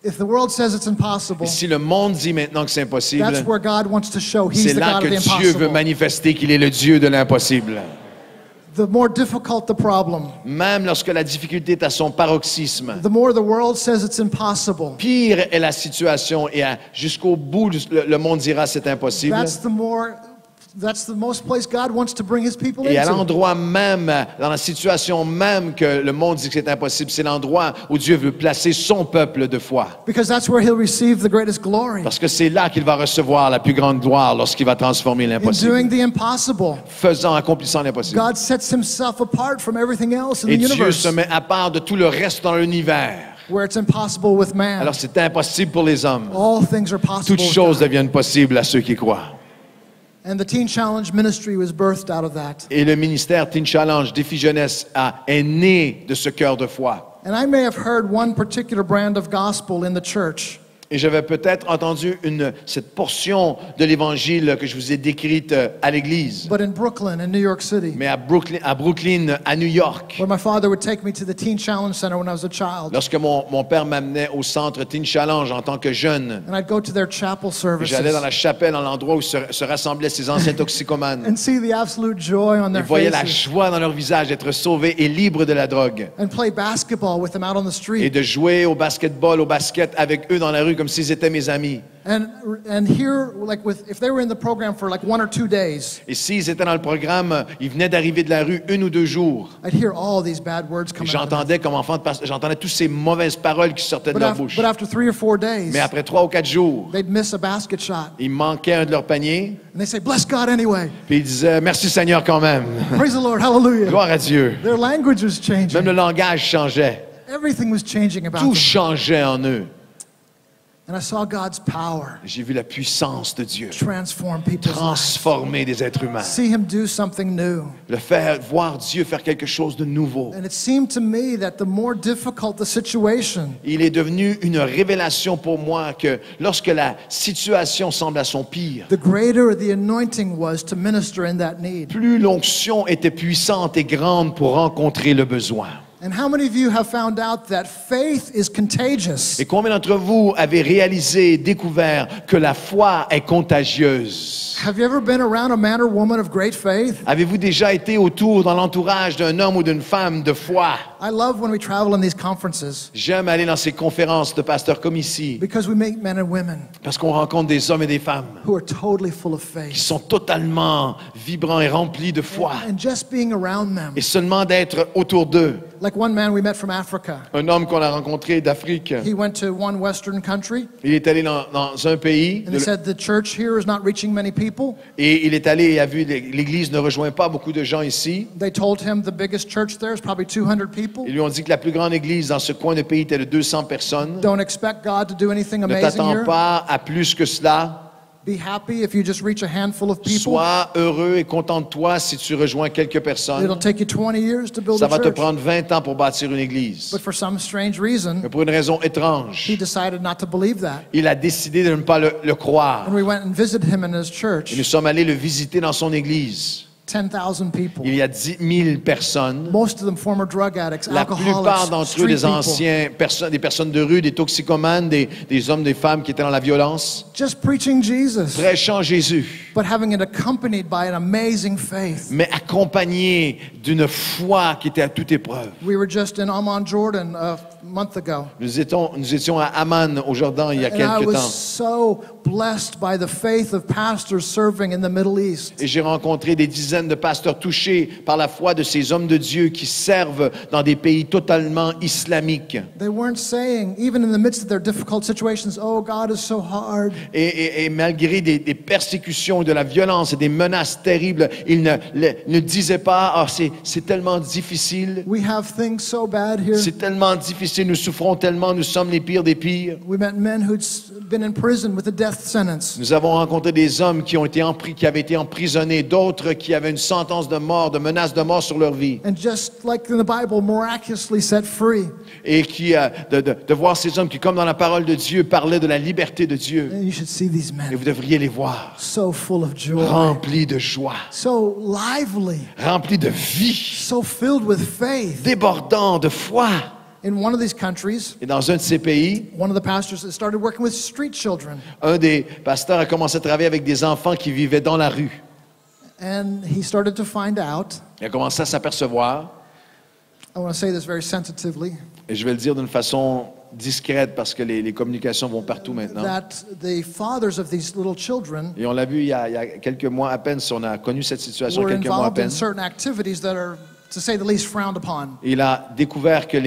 Speaker 2: If the world says it's impossible,
Speaker 1: Et si le monde dit maintenant que c'est impossible,
Speaker 2: that's where God wants to show
Speaker 1: c'est
Speaker 2: He's the
Speaker 1: là
Speaker 2: God
Speaker 1: que
Speaker 2: of the
Speaker 1: Dieu veut
Speaker 2: impossible.
Speaker 1: manifester qu'il est le Dieu de l'impossible.
Speaker 2: The more difficult the problem,
Speaker 1: Même lorsque la difficulté est à son paroxysme,
Speaker 2: the more the world says it's impossible.
Speaker 1: pire est la situation et jusqu'au bout, le monde dira c'est impossible.
Speaker 2: That's the most place God wants to bring His people
Speaker 1: Et à
Speaker 2: into.
Speaker 1: l'endroit même, dans la situation même que le monde dit que c'est impossible, c'est l'endroit où Dieu veut placer son peuple de foi.
Speaker 2: Because that's where He'll receive the greatest glory.
Speaker 1: Parce que c'est là qu'il va recevoir la plus grande gloire lorsqu'il va transformer
Speaker 2: In
Speaker 1: l'impossible.
Speaker 2: doing the impossible,
Speaker 1: Accomplissant l'impossible.
Speaker 2: God sets Himself apart from everything else in
Speaker 1: Et
Speaker 2: the
Speaker 1: Dieu
Speaker 2: universe,
Speaker 1: se met à part de tout le reste dans l'univers.
Speaker 2: where it's impossible with man.
Speaker 1: Alors c'est impossible pour les hommes.
Speaker 2: All things are possible
Speaker 1: Toutes
Speaker 2: with
Speaker 1: choses
Speaker 2: God.
Speaker 1: deviennent possibles à ceux qui croient.
Speaker 2: And the Teen Challenge ministry was birthed out of that.
Speaker 1: Et le ministère Teen Challenge Défi Jeunesse est né de ce cœur de foi.
Speaker 2: And I may have heard one particular brand of gospel in the church.
Speaker 1: Et j'avais peut-être entendu cette portion de l'Évangile que je vous ai décrite à l'Église.
Speaker 2: But in Brooklyn, in New York City,
Speaker 1: Mais à Brooklyn, à New York,
Speaker 2: where my father would take me to the Teen Challenge Center when I was a child,
Speaker 1: lorsque mon père m'amenait au centre Teen Challenge en tant que jeune,
Speaker 2: and I'd go to their chapel
Speaker 1: j'allais dans
Speaker 2: services
Speaker 1: la chapelle, dans l'endroit où se rassemblaient ces anciens toxicomanes.
Speaker 2: and see the absolute joy on
Speaker 1: Ils
Speaker 2: their
Speaker 1: voyaient la
Speaker 2: faces,
Speaker 1: joie dans leur visage d'être sauvés et libres de la drogue.
Speaker 2: and play basketball with them out on the
Speaker 1: Et
Speaker 2: street.
Speaker 1: de jouer au basket avec eux dans la rue comme s'ils étaient mes amis.
Speaker 2: And here, like if they were in the program for like 1 or 2 days,
Speaker 1: Et s'ils étaient dans le programme, ils venaient d'arriver de la rue 1 ou 2 jours.
Speaker 2: I'd hear all these bad words
Speaker 1: Et
Speaker 2: coming out of them.
Speaker 1: j'entendais comme enfant de pasteur, j'entendais toutes ces mauvaises paroles qui sortaient de leur bouche.
Speaker 2: But after 3 or 4 days,
Speaker 1: Mais après 3 ou 4 jours,
Speaker 2: they'd miss a basket shot.
Speaker 1: il manquait un de leurs paniers.
Speaker 2: And they say, bless God anyway.
Speaker 1: Puis ils disaient, merci Seigneur quand même.
Speaker 2: Praise the Lord, hallelujah.
Speaker 1: Gloire à Dieu.
Speaker 2: Their language was
Speaker 1: Même
Speaker 2: changing.
Speaker 1: le langage changeait.
Speaker 2: Everything was changing about
Speaker 1: Tout
Speaker 2: them.
Speaker 1: changeait en eux.
Speaker 2: And I saw God's power
Speaker 1: J'ai vu la puissance de Dieu
Speaker 2: transform people's lives.
Speaker 1: transformer des êtres humains.
Speaker 2: See Him do something new.
Speaker 1: Voir Dieu faire quelque chose de nouveau.
Speaker 2: And it seemed to me that the more difficult the situation,
Speaker 1: Il est devenu une révélation pour moi que lorsque la situation semble à son pire,
Speaker 2: the greater the anointing was to minister in that need.
Speaker 1: plus l'onction était puissante et grande pour rencontrer le besoin.
Speaker 2: And how many of you have found out that faith is contagious?
Speaker 1: Et combien d'entre vous avez réalisé et découvert que la foi est contagieuse?
Speaker 2: Have you ever been around a man or woman of great faith?
Speaker 1: Avez-vous déjà été autour dans l'entourage d'un homme ou d'une femme de foi?
Speaker 2: I love when we travel in these conferences
Speaker 1: J'aime aller dans ces conférences de pasteurs comme ici
Speaker 2: because we meet men and women
Speaker 1: parce qu'on rencontre des hommes et des femmes
Speaker 2: who are totally full of
Speaker 1: qui
Speaker 2: faith.
Speaker 1: sont totalement vibrants et remplis de foi.
Speaker 2: And just being around them.
Speaker 1: Et seulement d'être autour d'eux.
Speaker 2: Like one man we met from Africa.
Speaker 1: Un homme qu'on a rencontré d'Afrique,
Speaker 2: He went to one Western country
Speaker 1: il est allé dans un pays
Speaker 2: and he said the church here is not reaching many people.
Speaker 1: et il est allé et a vu l'église ne rejoint pas beaucoup de gens ici.
Speaker 2: They told him the biggest church there is probably 200 people.
Speaker 1: Ils lui ont dit que la plus grande église dans ce coin de pays était de 200 personnes.
Speaker 2: Don't expect God to do anything
Speaker 1: Ne
Speaker 2: amazing
Speaker 1: t'attends
Speaker 2: here.
Speaker 1: pas à plus que cela.
Speaker 2: Be happy if you just reach a handful of people.
Speaker 1: Sois heureux et contente-toi si tu rejoins quelques personnes.
Speaker 2: It'll take you 20 years to build
Speaker 1: Ça
Speaker 2: a
Speaker 1: va te
Speaker 2: church.
Speaker 1: prendre 20 ans pour bâtir une église.
Speaker 2: But for some strange reason,
Speaker 1: Mais pour une raison étrange,
Speaker 2: he decided not to believe that.
Speaker 1: il a décidé de ne pas le croire.
Speaker 2: And we went and visited him in his
Speaker 1: Et
Speaker 2: church.
Speaker 1: nous sommes allés le visiter dans son église.
Speaker 2: 10,000 people.
Speaker 1: Il y a 10 000 personnes.
Speaker 2: Most of them former drug addicts,
Speaker 1: La plupart
Speaker 2: alcoholics,
Speaker 1: d'entre eux,
Speaker 2: street
Speaker 1: des
Speaker 2: people.
Speaker 1: anciens des personnes de rue, des toxicomanes, des hommes, des femmes qui étaient dans la violence.
Speaker 2: Just preaching Jesus,
Speaker 1: Prêchant Jésus,
Speaker 2: but having it accompanied by an amazing faith.
Speaker 1: mais accompagné d'une foi qui était à toute épreuve.
Speaker 2: We were just in Amman, Jordan a month ago.
Speaker 1: Nous étions à Amman, au Jordan, il y a
Speaker 2: And I
Speaker 1: quelque
Speaker 2: was
Speaker 1: temps.
Speaker 2: so blessed by the faith of pastors serving in the Middle East.
Speaker 1: Et j'ai rencontré des dizaines de pasteurs touchés par la foi de ces hommes de Dieu qui servent dans des pays totalement islamiques.
Speaker 2: They weren't saying, even in the midst of their difficult situations, oh, God is so hard.
Speaker 1: Et malgré des persécutions, de la violence et des menaces terribles, ils ne disaient pas « Ah, c'est tellement difficile,
Speaker 2: We have things so bad here.
Speaker 1: c'est tellement difficile, nous souffrons tellement, nous sommes les pires des pires. »
Speaker 2: We met men who'd been in prison with a death sentence.
Speaker 1: Nous avons rencontré des hommes qui avaient été emprisonnés, d'autres qui avaient une sentence de mort, de menace de mort sur leur vie.
Speaker 2: And just like in the Bible, miraculously set free.
Speaker 1: Et de voir ces hommes qui, comme dans la parole de Dieu, parlaient de la liberté de Dieu.
Speaker 2: And you should see these
Speaker 1: Et
Speaker 2: men,
Speaker 1: vous devriez les voir,
Speaker 2: so full of joy,
Speaker 1: remplis de joie,
Speaker 2: so lively,
Speaker 1: remplis de vie,
Speaker 2: so filled with faith.
Speaker 1: débordants de foi.
Speaker 2: In one of these countries,
Speaker 1: Et dans un de ces pays,
Speaker 2: one of the pastors started working with street children.
Speaker 1: un des pasteurs a commencé à travailler avec des enfants qui vivaient dans la rue.
Speaker 2: And he started to find out,
Speaker 1: Il a commencé à s'apercevoir,
Speaker 2: I want to say this very sensitively,
Speaker 1: et je vais le dire d'une façon discrète parce que les communications vont partout maintenant.
Speaker 2: that the fathers of these little children
Speaker 1: Et on l'a vu il y a quelques mois à peine, si on a connu cette situation
Speaker 2: were
Speaker 1: quelques mois à
Speaker 2: involved in
Speaker 1: peine.
Speaker 2: certain activities that are, to say the least, frowned upon.
Speaker 1: Il a découvert que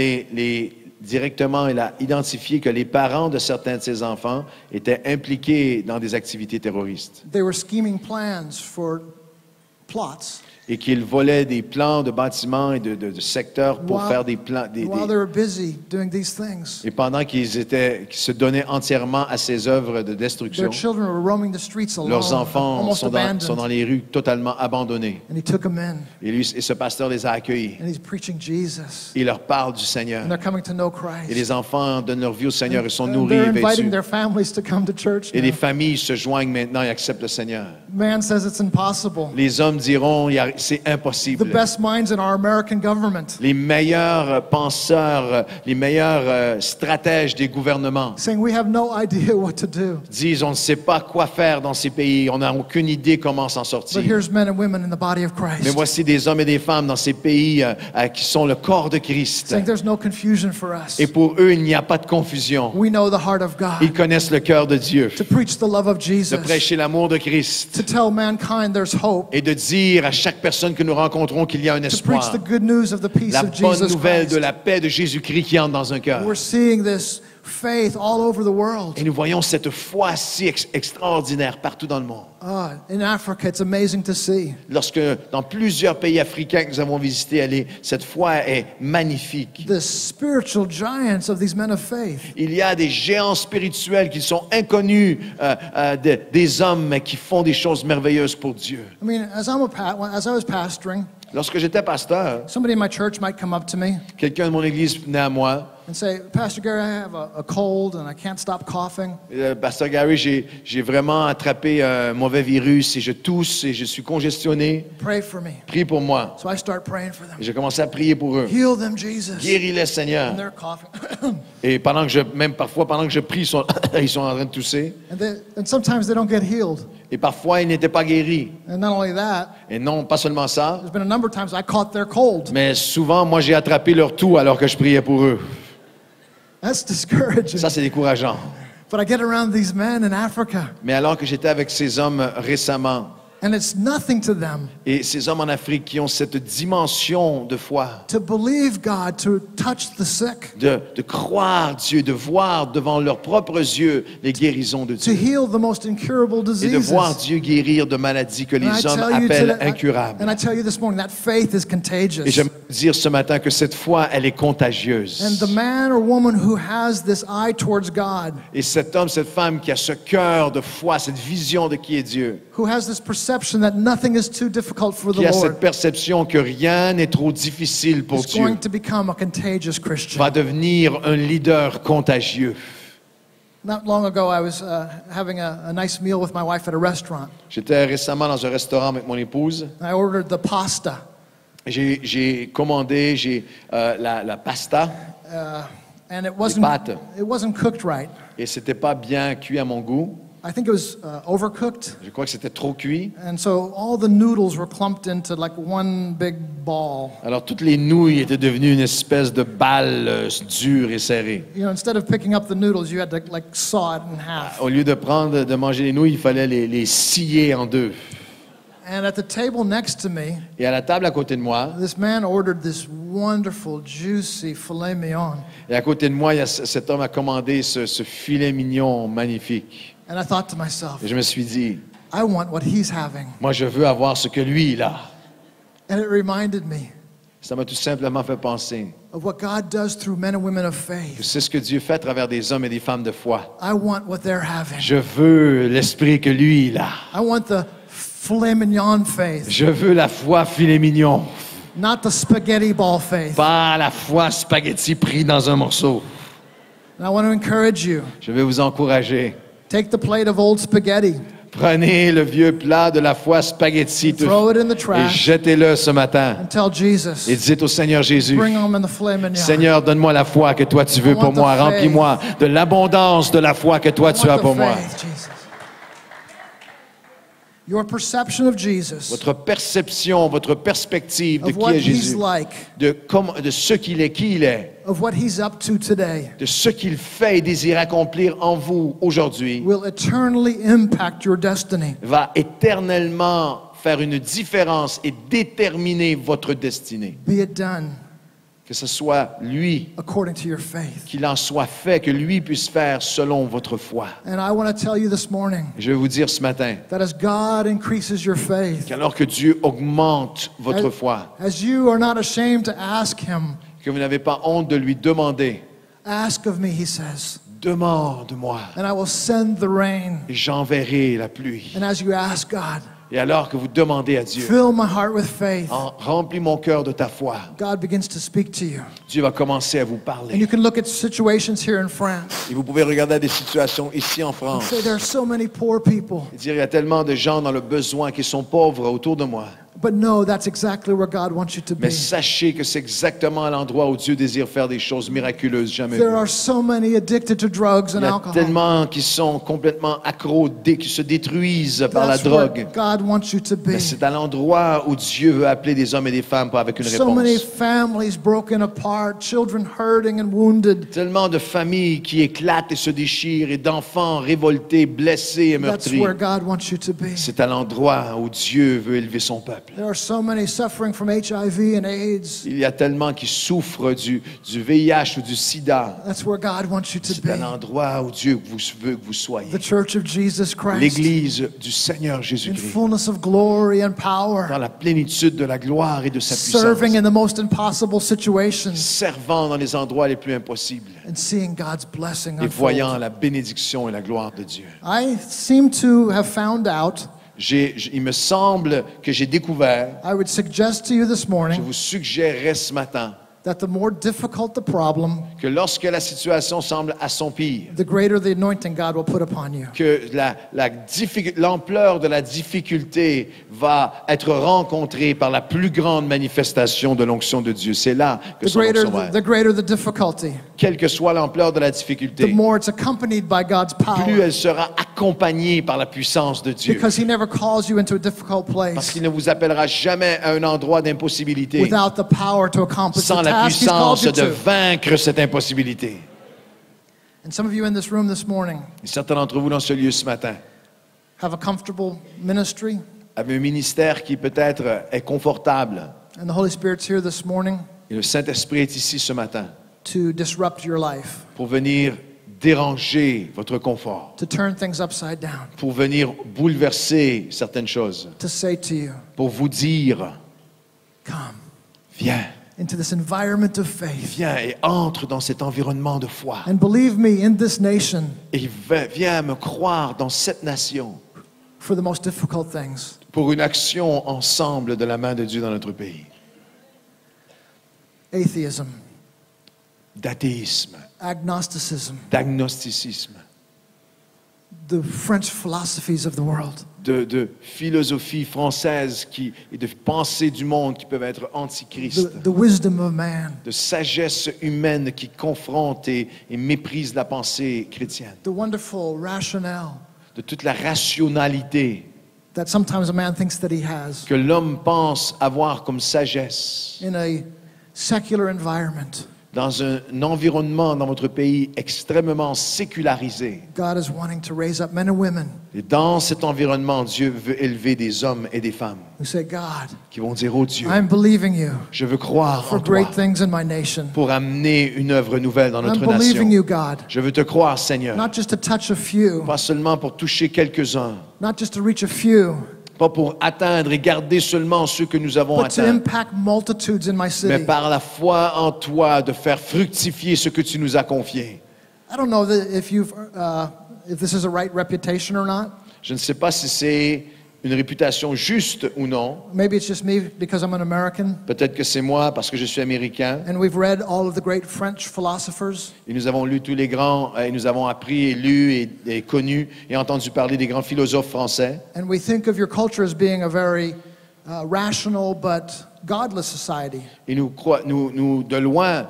Speaker 1: directement, il a identifié que les parents de certains de ses enfants étaient impliqués dans des activités terroristes
Speaker 2: They were scheming plans for plots
Speaker 1: et qu'ils volaient des plans de bâtiments et de secteurs pour
Speaker 2: While-
Speaker 1: faire des plans.
Speaker 2: while they were busy doing these things.
Speaker 1: Et pendant qu'ils se donnaient entièrement à ces œuvres de destruction,
Speaker 2: Their children were roaming the streets alone,
Speaker 1: leurs enfants
Speaker 2: almost
Speaker 1: sont
Speaker 2: abandoned.
Speaker 1: dans les rues totalement abandonnés.
Speaker 2: And he took them in,
Speaker 1: Et ce pasteur les a accueillis.
Speaker 2: and he's preaching Jesus.
Speaker 1: Il leur parle du Seigneur.
Speaker 2: And they're coming to know
Speaker 1: Et
Speaker 2: Christ.
Speaker 1: les enfants donnent leur vie au Seigneur et sont
Speaker 2: And
Speaker 1: nourris
Speaker 2: they're
Speaker 1: et
Speaker 2: inviting
Speaker 1: vêtus.
Speaker 2: their families to come to church
Speaker 1: Et les
Speaker 2: now.
Speaker 1: familles se joignent maintenant et acceptent le Seigneur.
Speaker 2: Man says it's impossible.
Speaker 1: Les hommes diront, c'est
Speaker 2: The
Speaker 1: impossible.
Speaker 2: best minds in our American government
Speaker 1: Les meilleurs penseurs, les meilleurs stratèges des gouvernements
Speaker 2: saying we have no idea what to do.
Speaker 1: disent, on ne sait pas quoi faire dans ces pays, on n'a aucune idée comment s'en
Speaker 2: But
Speaker 1: sortir.
Speaker 2: here's men and women in the body of
Speaker 1: Mais
Speaker 2: Christ
Speaker 1: voici des hommes et des femmes dans ces pays qui sont le corps de Christ.
Speaker 2: saying there's no confusion for us.
Speaker 1: Et pour eux, il n'y a pas de confusion.
Speaker 2: We know the heart of God.
Speaker 1: Ils connaissent le cœur de Dieu.
Speaker 2: To preach the love of
Speaker 1: De
Speaker 2: Jesus.
Speaker 1: prêcher l'amour de Christ.
Speaker 2: To tell mankind there's hope.
Speaker 1: Et de dire à chaque personne que nous rencontrons qu'il y a un
Speaker 2: To preach
Speaker 1: espoir.
Speaker 2: the good news of the peace
Speaker 1: La
Speaker 2: of
Speaker 1: bonne
Speaker 2: Jesus
Speaker 1: nouvelle de
Speaker 2: Christ.
Speaker 1: la paix de Jésus-Christ qui entre dans un cœur.
Speaker 2: We're seeing this faith all over the world.
Speaker 1: Et nous voyons cette foi si extraordinaire partout dans le monde.
Speaker 2: In Africa, it's amazing to see.
Speaker 1: Lorsque dans plusieurs pays africains que nous avons visités, cette foi est magnifique.
Speaker 2: The spiritual giants of these men of faith.
Speaker 1: Il y a des géants spirituels qui sont inconnus des hommes mais qui font des choses merveilleuses pour Dieu.
Speaker 2: I mean, as I was pastoring,
Speaker 1: Lorsque j'étais pasteur,
Speaker 2: somebody in my church might come up to me
Speaker 1: quelqu'un de mon église venait à moi.
Speaker 2: and say, Pastor Gary, I have a cold and I can't stop coughing.
Speaker 1: Pasteur Gary, j'ai vraiment attrapé un mauvais virus et je tousse et je suis congestionné.
Speaker 2: Pray for me.
Speaker 1: Prie pour moi.
Speaker 2: So I start praying for them.
Speaker 1: Et j'ai commencé à prier pour eux.
Speaker 2: Heal them, Jesus.
Speaker 1: Guéris-les, Seigneur.
Speaker 2: And they're coughing.
Speaker 1: Et même parfois, pendant que je prie, ils sont en train de tousser.
Speaker 2: And sometimes they don't get healed.
Speaker 1: Et parfois, ils n'étaient pas guéris.
Speaker 2: And not only that,
Speaker 1: Et non, pas seulement ça,
Speaker 2: there's been a number of times I caught their cold.
Speaker 1: mais souvent, moi, j'ai attrapé leur toux alors que je priais pour eux.
Speaker 2: That's discouraging.
Speaker 1: Ça, c'est décourageant.
Speaker 2: But I get around these men in Africa,
Speaker 1: Mais alors que j'étais avec ces hommes récemment,
Speaker 2: and it's nothing to them
Speaker 1: et ces hommes en Afrique qui ont cette dimension de foi,
Speaker 2: to believe God to touch the sick,
Speaker 1: de croire Dieu, de voir devant leurs propres yeux les guérisons de
Speaker 2: to
Speaker 1: Dieu,
Speaker 2: heal the most incurable
Speaker 1: et de
Speaker 2: diseases.
Speaker 1: voir Dieu guérir de maladies que
Speaker 2: And I
Speaker 1: les hommes
Speaker 2: tell you
Speaker 1: appellent
Speaker 2: today-
Speaker 1: incurables.
Speaker 2: and I tell you this morning, that faith is
Speaker 1: Et
Speaker 2: contagious.
Speaker 1: j'aimerais dire ce matin que cette foi, elle est
Speaker 2: And
Speaker 1: contagieuse.
Speaker 2: the man or woman who has this eye towards God,
Speaker 1: Et cet homme, cette femme qui a ce cœur de foi, cette vision de qui est Dieu,
Speaker 2: who has this perception that nothing is too difficult for the
Speaker 1: qui a cette
Speaker 2: Lord,
Speaker 1: perception que rien n'est trop difficile pour
Speaker 2: is
Speaker 1: Dieu,
Speaker 2: going to become a contagious Christian.
Speaker 1: va devenir un leader contagieux.
Speaker 2: Not long ago, I was having a nice meal with my wife at a restaurant.
Speaker 1: J'étais récemment dans un restaurant avec mon épouse.
Speaker 2: I ordered the pasta,
Speaker 1: J'ai commandé la pasta
Speaker 2: and it
Speaker 1: pâtes.
Speaker 2: wasn't cooked right.
Speaker 1: et c'était pas bien cuit à mon goût.
Speaker 2: I think it was overcooked,
Speaker 1: Je crois que c'était trop cuit.
Speaker 2: and so all the noodles were clumped into like one big ball.
Speaker 1: Alors toutes les nouilles étaient devenues une espèce de balle dure et serrée.
Speaker 2: You know, instead of picking up the noodles, you had to like saw it in half.
Speaker 1: Au lieu de manger les nouilles, il fallait les scier en deux.
Speaker 2: And at the table next to me,
Speaker 1: Et à la table à côté de moi,
Speaker 2: this man ordered this wonderful, juicy filet mignon.
Speaker 1: et à côté de moi, cet homme a commandé ce filet mignon magnifique.
Speaker 2: And I thought to myself,
Speaker 1: Et je me suis dit,
Speaker 2: I want what he's having.
Speaker 1: moi je veux avoir ce que lui il a.
Speaker 2: And it reminded me
Speaker 1: Ça m'a tout simplement fait penser
Speaker 2: of what God does through men and women of
Speaker 1: que
Speaker 2: faith.
Speaker 1: c'est ce que Dieu fait à travers des hommes et des femmes de foi.
Speaker 2: I want what they're having.
Speaker 1: Je veux l'esprit que lui il a.
Speaker 2: I want the filet mignon faith,
Speaker 1: Je veux la foi filet mignon,
Speaker 2: not the spaghetti ball faith.
Speaker 1: pas la foi spaghetti pris dans un morceau.
Speaker 2: And I want to encourage you.
Speaker 1: Je vais vous encourager.
Speaker 2: Take the plate of old spaghetti,
Speaker 1: Prenez le vieux plat de la foi spaghetti
Speaker 2: throw it in the
Speaker 1: et
Speaker 2: trash,
Speaker 1: jetez-le ce matin.
Speaker 2: and tell Jesus,
Speaker 1: Et dites au Seigneur Jésus,
Speaker 2: bring on the filet mignon.
Speaker 1: Seigneur, donne-moi la foi que toi tu veux pour moi. Remplis-moi de l'abondance de la foi que toi
Speaker 2: I
Speaker 1: tu
Speaker 2: want
Speaker 1: as
Speaker 2: the
Speaker 1: pour moi.
Speaker 2: faith, Jesus. Your perception of Jesus,
Speaker 1: Votre perception, votre perspective de
Speaker 2: of
Speaker 1: qui
Speaker 2: what
Speaker 1: est
Speaker 2: he's
Speaker 1: Jésus,
Speaker 2: like,
Speaker 1: de ce qu'il est, qui il est,
Speaker 2: of what he's up to today,
Speaker 1: de ce qu'il fait et désire accomplir en vous aujourd'hui,
Speaker 2: will eternally impact your destiny.
Speaker 1: va éternellement faire une différence et déterminer votre destinée.
Speaker 2: Be it done
Speaker 1: Que ce soit lui,
Speaker 2: according to your faith.
Speaker 1: qu'il en soit fait, que lui puisse faire selon votre foi.
Speaker 2: And I want to tell you this morning
Speaker 1: Je vais vous dire ce matin
Speaker 2: that as God increases your faith,
Speaker 1: qu'alors que Dieu augmente votre foi,
Speaker 2: as you are not ashamed to ask him,
Speaker 1: que vous n'avez pas honte de lui demander,
Speaker 2: ask of me, he says,
Speaker 1: demande-moi
Speaker 2: and I will send the rain.
Speaker 1: et j'enverrai la pluie.
Speaker 2: And as you ask God,
Speaker 1: Et alors que vous demandez à Dieu,
Speaker 2: Fill my heart with faith.
Speaker 1: remplis mon cœur de ta foi,
Speaker 2: God begins to speak to you.
Speaker 1: Dieu va commencer à vous
Speaker 2: And
Speaker 1: parler.
Speaker 2: you can look at situations here in France
Speaker 1: Et vous pouvez regarder des situations ici en
Speaker 2: and
Speaker 1: France
Speaker 2: say, there are so many poor people.
Speaker 1: et dire, il y a tellement de gens dans le besoin qui sont pauvres autour de moi.
Speaker 2: But no, that's exactly where God wants you to
Speaker 1: Mais
Speaker 2: be.
Speaker 1: sachez que c'est exactement l'endroit où Dieu désire faire des choses miraculeuses jamais
Speaker 2: There
Speaker 1: vues.
Speaker 2: are so many addicted to drugs and
Speaker 1: Il y a
Speaker 2: alcohol.
Speaker 1: tellement qui sont complètement accros, qui se détruisent par la
Speaker 2: That's where
Speaker 1: drogue.
Speaker 2: God wants you to be.
Speaker 1: Mais c'est à l'endroit où Dieu veut appeler des hommes et des femmes avec une
Speaker 2: So many
Speaker 1: réponse.
Speaker 2: families broken apart, children hurting and wounded.
Speaker 1: Tellement de familles qui éclatent et se déchirent et d'enfants révoltés, blessés et
Speaker 2: That's
Speaker 1: meurtris.
Speaker 2: where God wants you to be.
Speaker 1: C'est à l'endroit où Dieu veut élever son peuple.
Speaker 2: There are so many suffering from HIV and AIDS.
Speaker 1: Il y a tellement qui souffrent du VIH ou du sida.
Speaker 2: That's where God wants you to
Speaker 1: C'est à
Speaker 2: be.
Speaker 1: l'endroit où Dieu veut que vous soyez.
Speaker 2: The Church of Jesus Christ.
Speaker 1: L'Église du Seigneur
Speaker 2: In
Speaker 1: Jésus-Christ.
Speaker 2: fullness of glory and
Speaker 1: Dans
Speaker 2: power.
Speaker 1: la plénitude de la gloire et de sa
Speaker 2: Serving
Speaker 1: puissance.
Speaker 2: in the most impossible situations.
Speaker 1: Servant dans les endroits les plus impossibles.
Speaker 2: And seeing God's blessing
Speaker 1: Et voyant
Speaker 2: unfold.
Speaker 1: la bénédiction et la gloire de Dieu.
Speaker 2: I seem to have found out,
Speaker 1: Il me semble que j'ai découvert,
Speaker 2: I would suggest to you this
Speaker 1: je
Speaker 2: morning,
Speaker 1: vous suggérerais ce matin,
Speaker 2: that the more difficult the problem,
Speaker 1: que lorsque la situation semble à son pire,
Speaker 2: the greater the anointing God will put upon you.
Speaker 1: que l'ampleur de la difficulté va être rencontrée par la plus grande manifestation de l'onction de Dieu. C'est là que son onction va être.
Speaker 2: The greater the difficulty,
Speaker 1: Quelle que soit l'ampleur de la
Speaker 2: the
Speaker 1: difficulté,
Speaker 2: more it's accompanied by God's
Speaker 1: plus
Speaker 2: power.
Speaker 1: elle sera accompagnée par la puissance de Dieu.
Speaker 2: Because He never calls you into a difficult
Speaker 1: Parce
Speaker 2: place
Speaker 1: qu'il ne vous appellera jamais à un endroit d'impossibilité
Speaker 2: without the power to accomplish
Speaker 1: sans
Speaker 2: the
Speaker 1: la
Speaker 2: task He's called
Speaker 1: puissance
Speaker 2: you
Speaker 1: de
Speaker 2: to.
Speaker 1: vaincre cette impossibilité.
Speaker 2: And some of you in this room this morning
Speaker 1: Et certains d'entre vous dans ce lieu ce matin
Speaker 2: have a comfortable ministry,
Speaker 1: avez un ministère qui peut-être est confortable.
Speaker 2: and the Holy Spirit's here this morning
Speaker 1: Et le Saint-Esprit est ici ce matin
Speaker 2: to disrupt your life,
Speaker 1: pour venir déranger votre confort,
Speaker 2: to turn things upside down,
Speaker 1: pour venir bouleverser certaines choses,
Speaker 2: to say to you,
Speaker 1: pour vous dire,
Speaker 2: come
Speaker 1: viens,
Speaker 2: into this environment of faith.
Speaker 1: viens et entre dans cet environnement de foi.
Speaker 2: And believe me, in this nation,
Speaker 1: Et viens me croire dans cette nation
Speaker 2: for the most difficult things,
Speaker 1: pour une action ensemble de la main de Dieu dans notre pays.
Speaker 2: atheism,
Speaker 1: D'athéisme,
Speaker 2: agnosticism,
Speaker 1: d'agnosticisme,
Speaker 2: the French philosophies of the world,
Speaker 1: de philosophie française et de pensée du monde qui peuvent être antichrist,
Speaker 2: the wisdom of man,
Speaker 1: de sagesse humaine qui confronte et méprise la pensée chrétienne,
Speaker 2: the wonderful rationale
Speaker 1: de toute la rationalité
Speaker 2: that sometimes a man thinks that he has
Speaker 1: que l'homme pense avoir comme sagesse
Speaker 2: in a secular environment.
Speaker 1: dans un environnement dans votre pays extrêmement sécularisé.
Speaker 2: God is wanting to raise up men and women
Speaker 1: Et dans cet environnement, Dieu veut élever des hommes et des femmes
Speaker 2: who say, God,
Speaker 1: qui vont dire, oh Dieu,
Speaker 2: I'm believing you
Speaker 1: je veux croire
Speaker 2: for
Speaker 1: en toi
Speaker 2: great things in my nation.
Speaker 1: pour amener une œuvre nouvelle dans
Speaker 2: I'm
Speaker 1: notre
Speaker 2: believing
Speaker 1: nation.
Speaker 2: you, God,
Speaker 1: Je veux te croire, Seigneur,
Speaker 2: not just to touch a few,
Speaker 1: pas seulement pour toucher quelques-uns,
Speaker 2: not just to reach a few,
Speaker 1: pas pour atteindre et garder seulement ceux que nous avons
Speaker 2: but to
Speaker 1: atteints,
Speaker 2: impact multitudes in my
Speaker 1: mais
Speaker 2: city.
Speaker 1: par la foi en toi, de faire fructifier ce que tu nous as confié.
Speaker 2: I don't know if this is a right reputation or not.
Speaker 1: Je ne sais pas si c'est une réputation juste ou non.
Speaker 2: Maybe it's just me because I'm an American.
Speaker 1: Peut-être que c'est moi parce que je suis américain.
Speaker 2: And we've read all of the great French philosophers.
Speaker 1: Et nous avons lu tous les grands, et nous avons appris et lu et connu et entendu parler des grands philosophes français.
Speaker 2: And we think of your culture as being a very rational but godless society.
Speaker 1: Et nous, de loin,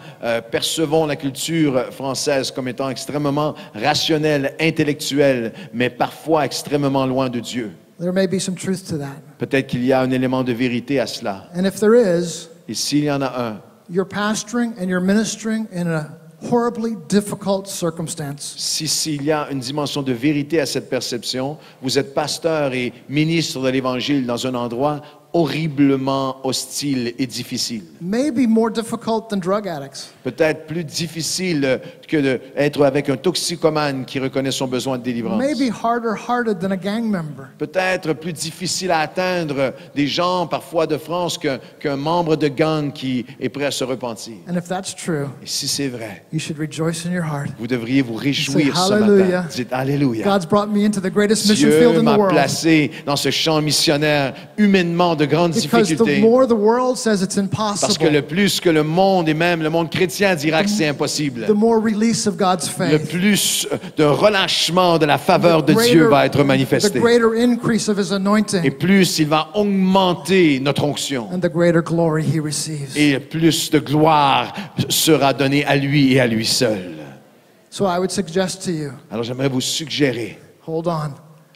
Speaker 1: percevons la culture française comme étant extrêmement rationnelle, intellectuelle, mais parfois extrêmement loin de Dieu.
Speaker 2: There may be some truth to that.
Speaker 1: Peut-être qu'il y a un élément de vérité à cela.
Speaker 2: And if there is,
Speaker 1: Et s'il y en a un,
Speaker 2: you're pastoring and you're ministering in a horribly difficult circumstance.
Speaker 1: s'il y a une dimension de vérité à cette perception, vous êtes pasteur et ministre de l'Évangile dans un endroit horriblement hostile et difficile.
Speaker 2: Maybe more difficult than drug addicts.
Speaker 1: Peut-être plus difficile que d'être avec un toxicomane qui reconnaît son besoin de délivrance.
Speaker 2: Maybe harder hearted than a gang member.
Speaker 1: Peut-être plus difficile à atteindre des gens parfois de France qu'un membre de gang qui est prêt à se repentir.
Speaker 2: And if that's true,
Speaker 1: Et si c'est vrai,
Speaker 2: you should rejoice in your heart.
Speaker 1: vous devriez vous réjouir ce
Speaker 2: Hallelujah.
Speaker 1: matin. Dites Alléluia.
Speaker 2: God's brought me into the greatest mission field
Speaker 1: Dieu
Speaker 2: in the
Speaker 1: m'a
Speaker 2: world.
Speaker 1: placé dans ce champ missionnaire humainement de grandes
Speaker 2: Because the
Speaker 1: difficultés.
Speaker 2: more the world says it's
Speaker 1: Parce que le
Speaker 2: impossible,
Speaker 1: plus que le monde et même le monde chrétien dira que c'est impossible,
Speaker 2: the more release of God's
Speaker 1: le
Speaker 2: faith.
Speaker 1: plus de relâchement de la faveur de
Speaker 2: The
Speaker 1: Dieu
Speaker 2: greater-
Speaker 1: va être
Speaker 2: The
Speaker 1: manifesté.
Speaker 2: greater increase of his
Speaker 1: Et
Speaker 2: anointing
Speaker 1: plus il va augmenter notre onction.
Speaker 2: and the greater glory he receives.
Speaker 1: Et plus de gloire sera donnée à lui et à lui seul.
Speaker 2: So I would suggest to you,
Speaker 1: Alors j'aimerais vous suggérer,
Speaker 2: hold on,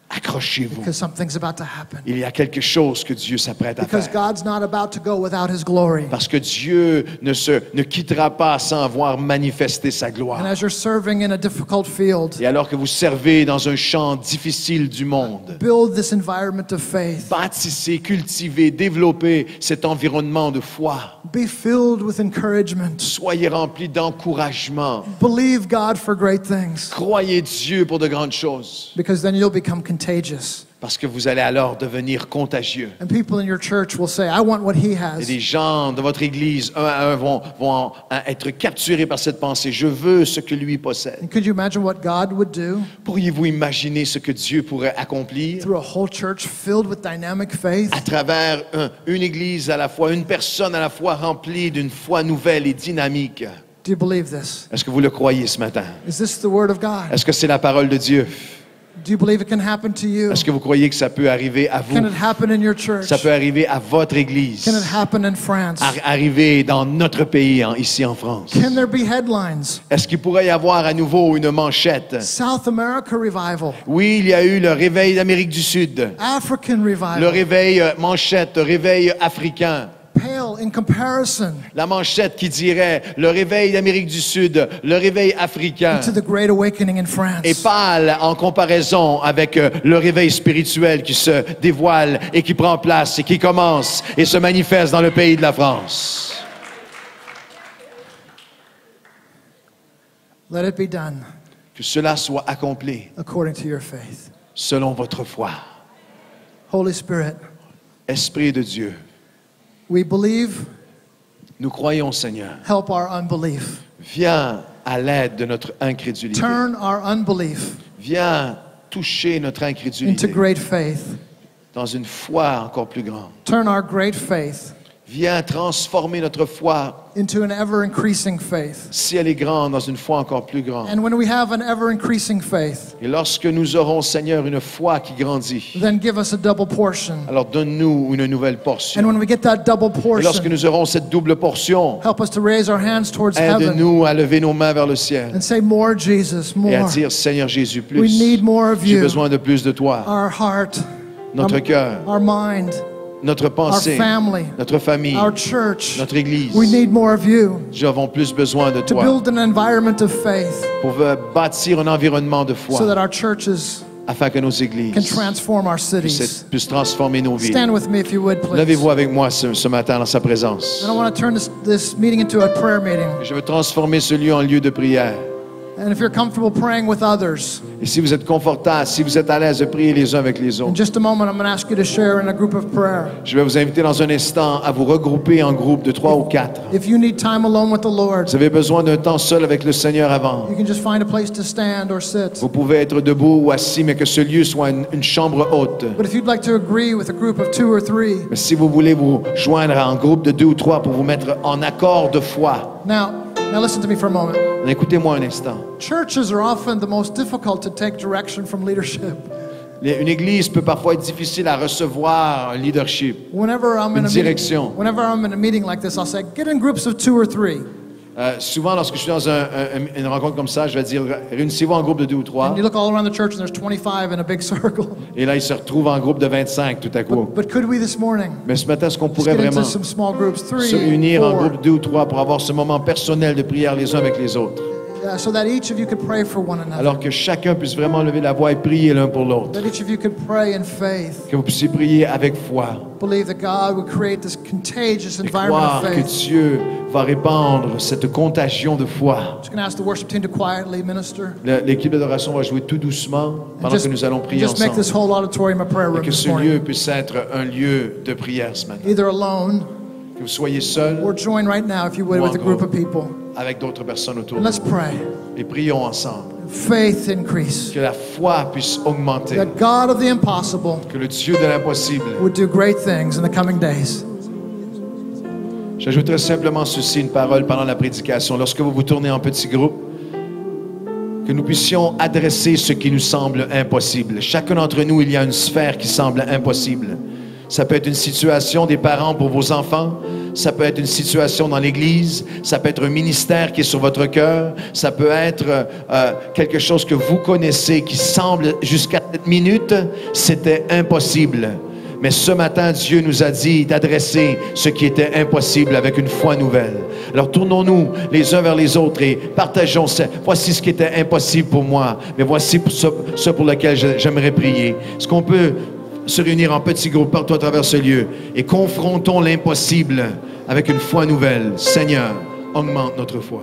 Speaker 1: accrochez-vous.
Speaker 2: because something's about to happen.
Speaker 1: Il y a quelque chose que Dieu s'apprête à
Speaker 2: Because
Speaker 1: faire.
Speaker 2: God's not about to go without his glory.
Speaker 1: Parce que Dieu ne quittera pas sans avoir manifesté sa
Speaker 2: And
Speaker 1: gloire.
Speaker 2: as you're serving in a difficult field,
Speaker 1: Et alors que vous servez dans un champ difficile du monde,
Speaker 2: build this environment of faith.
Speaker 1: bâtissez, cultivez, développez cet environnement de foi.
Speaker 2: Be filled with encouragement.
Speaker 1: Soyez remplis d'encouragement.
Speaker 2: Believe God for great things,
Speaker 1: Croyez Dieu pour de grandes choses.
Speaker 2: because then you'll become contagious.
Speaker 1: Parce que vous allez alors devenir contagieux.
Speaker 2: And people in your church will say, I want what he
Speaker 1: Et
Speaker 2: has.
Speaker 1: des gens de votre Église, un à un, vont être capturés par cette pensée. Je veux ce que lui possède.
Speaker 2: And could you imagine what God would do
Speaker 1: Pourriez-vous imaginer ce que Dieu pourrait accomplir
Speaker 2: through a whole church filled with dynamic faith?
Speaker 1: à travers une Église à la fois, une personne à la fois remplie d'une foi nouvelle et dynamique?
Speaker 2: Do you believe this?
Speaker 1: Est-ce que vous le croyez ce matin?
Speaker 2: Is this the word of God?
Speaker 1: Est-ce que c'est la parole de Dieu?
Speaker 2: Do you believe it can happen to you?
Speaker 1: Est-ce que vous croyez que ça peut arriver à vous?
Speaker 2: Can it happen in your church?
Speaker 1: Ça peut arriver à votre Église?
Speaker 2: Can it happen in France?
Speaker 1: Arriver dans notre pays, ici en France?
Speaker 2: Can there be headlines?
Speaker 1: Est-ce qu'il pourrait y avoir à nouveau une manchette?
Speaker 2: South America revival,
Speaker 1: Oui, il y a eu le réveil d'Amérique du Sud,
Speaker 2: African
Speaker 1: le
Speaker 2: revival,
Speaker 1: réveil manchette, le réveil africain.
Speaker 2: pale in comparison
Speaker 1: La manchette qui dirait le réveil d'Amérique du Sud, le réveil africain
Speaker 2: to the great awakening in France.
Speaker 1: est pâle en comparaison avec le réveil spirituel qui se dévoile et qui prend place et qui commence et se manifeste dans le pays de la France.
Speaker 2: Let it be done
Speaker 1: Que cela soit accompli
Speaker 2: according to your faith.
Speaker 1: selon votre foi.
Speaker 2: Holy Spirit,
Speaker 1: Esprit de Dieu,
Speaker 2: we believe,
Speaker 1: nous croyons, Seigneur.
Speaker 2: help our unbelief.
Speaker 1: Viens à l'aide de notre incrédulité.
Speaker 2: Turn our unbelief
Speaker 1: Viens toucher notre
Speaker 2: into
Speaker 1: incrédulité
Speaker 2: great faith.
Speaker 1: dans une foi encore plus grande.
Speaker 2: Turn our great faith
Speaker 1: Viens transformer notre foi,
Speaker 2: into an ever increasing faith.
Speaker 1: si elle est grande, dans une foi encore plus grande.
Speaker 2: And when we have an ever increasing faith,
Speaker 1: Et lorsque nous aurons, Seigneur, une foi qui grandit,
Speaker 2: then give us a double portion.
Speaker 1: alors donne-nous une nouvelle portion.
Speaker 2: And when we get that double
Speaker 1: Et lorsque
Speaker 2: portion,
Speaker 1: nous aurons cette double portion,
Speaker 2: help us to raise our hands towards heaven
Speaker 1: aide-nous à lever nos mains vers le ciel
Speaker 2: and say, more Jesus,
Speaker 1: et à
Speaker 2: more.
Speaker 1: dire, Seigneur Jésus,
Speaker 2: We
Speaker 1: plus.
Speaker 2: need more of
Speaker 1: J'ai
Speaker 2: you.
Speaker 1: besoin de plus de toi.
Speaker 2: Our heart,
Speaker 1: Notre cœur,
Speaker 2: our mind,
Speaker 1: notre
Speaker 2: our
Speaker 1: pensée,
Speaker 2: family,
Speaker 1: notre famille,
Speaker 2: our church.
Speaker 1: notre Église.
Speaker 2: We need more of you
Speaker 1: Nous avons plus besoin de
Speaker 2: to
Speaker 1: toi
Speaker 2: build an environment of faith
Speaker 1: pour bâtir un environnement de
Speaker 2: so that
Speaker 1: foi
Speaker 2: our churches
Speaker 1: afin que nos
Speaker 2: can
Speaker 1: églises
Speaker 2: transform our cities.
Speaker 1: puissent transformer nos vies.
Speaker 2: Stand with me if you would, please.
Speaker 1: Levez-vous avec moi ce matin dans sa présence.
Speaker 2: And I want to turn this meeting into a prayer meeting.
Speaker 1: Je veux transformer ce lieu en lieu de prière.
Speaker 2: And if you're comfortable praying with others,
Speaker 1: Et si vous êtes confortable, si vous êtes à l'aise de prier les uns avec les
Speaker 2: in
Speaker 1: autres,
Speaker 2: just a moment, I'm going to ask you to share in a group of prayer.
Speaker 1: je vais vous inviter dans un instant à vous regrouper en groupe de 3 ou 4.
Speaker 2: If you need time alone with the Lord,
Speaker 1: Vous avez besoin d'un temps seul avec le Seigneur avant.
Speaker 2: you can just find a place to stand or sit.
Speaker 1: Vous pouvez être debout ou assis, mais que ce lieu soit une chambre haute.
Speaker 2: But if you'd like to agree with a group of 2 or 3,
Speaker 1: Mais si vous voulez vous joindre en groupe de 2 ou 3 pour vous mettre en accord de foi,
Speaker 2: now listen to me for a moment.
Speaker 1: écoutez-moi un instant.
Speaker 2: Churches are often the most difficult to take direction from leadership.
Speaker 1: Une église peut parfois être difficile à recevoir un leadership.
Speaker 2: Whenever I'm
Speaker 1: Une
Speaker 2: in a
Speaker 1: direction.
Speaker 2: meeting, whenever I'm in a meeting like this, I'll say, get in groups of 2 or 3.
Speaker 1: Souvent, lorsque je suis dans une rencontre comme ça, je vais dire réunissez-vous en groupe de 2 ou 3.
Speaker 2: And you look all around the church and there's 25 in a big circle.
Speaker 1: Et là, ils se retrouvent en groupe de 25 tout à coup.
Speaker 2: But could we this morning
Speaker 1: Mais ce matin, est-ce qu'on
Speaker 2: just
Speaker 1: pourrait
Speaker 2: get
Speaker 1: vraiment
Speaker 2: into some small groups, 3,
Speaker 1: se réunir en
Speaker 2: 4?
Speaker 1: groupe 2 ou 3 pour avoir ce moment personnel de prière les uns avec les autres?
Speaker 2: so that each of you could pray for one another.
Speaker 1: Alors que chacun puisse vraiment lever la voix et prier l'un pour l'autre.
Speaker 2: That each of you could pray in faith.
Speaker 1: Que vous puissiez prier avec foi.
Speaker 2: Believe that God would create this contagious
Speaker 1: Et
Speaker 2: environment
Speaker 1: croire
Speaker 2: of
Speaker 1: que
Speaker 2: faith.
Speaker 1: Dieu va répandre cette contagion de foi.
Speaker 2: I'm just going to ask the worship team to quietly minister.
Speaker 1: L'équipe d'adoration va jouer tout doucement pendant que nous allons prier
Speaker 2: just make this
Speaker 1: ensemble.
Speaker 2: whole auditorium a prayer
Speaker 1: Et
Speaker 2: room
Speaker 1: que
Speaker 2: this
Speaker 1: ce lieu
Speaker 2: morning.
Speaker 1: puisse être un lieu de prière ce matin.
Speaker 2: Either alone
Speaker 1: Que vous soyez seul
Speaker 2: or join right now, if you would, with a group of people.
Speaker 1: avec d'autres personnes autour
Speaker 2: And
Speaker 1: de
Speaker 2: let's
Speaker 1: vous.
Speaker 2: pray.
Speaker 1: Et prions ensemble.
Speaker 2: Faith increase.
Speaker 1: Que la foi puisse augmenter.
Speaker 2: That God of the impossible
Speaker 1: Que le Dieu de l'impossible.
Speaker 2: would do great things in the coming days.
Speaker 1: J'ajouterai simplement ceci, une parole pendant la prédication. Lorsque vous vous tournez en petits groupes, que nous puissions adresser ce qui nous semble impossible. Chacun d'entre nous, il y a une sphère qui semble impossible. Ça peut être une situation des parents pour vos enfants. Ça peut être une situation dans l'Église. Ça peut être un ministère qui est sur votre cœur. Ça peut être quelque chose que vous connaissez qui semble, jusqu'à cette minute, c'était impossible. Mais ce matin, Dieu nous a dit d'adresser ce qui était impossible avec une foi nouvelle. Alors tournons-nous les uns vers les autres et partageons. Voici ce qui était impossible pour moi, mais voici ce pour lequel j'aimerais prier. Est-ce qu'on peut se réunir en petits groupes partout à travers ce lieu et confrontons l'impossible avec une foi nouvelle. Seigneur, augmente notre foi.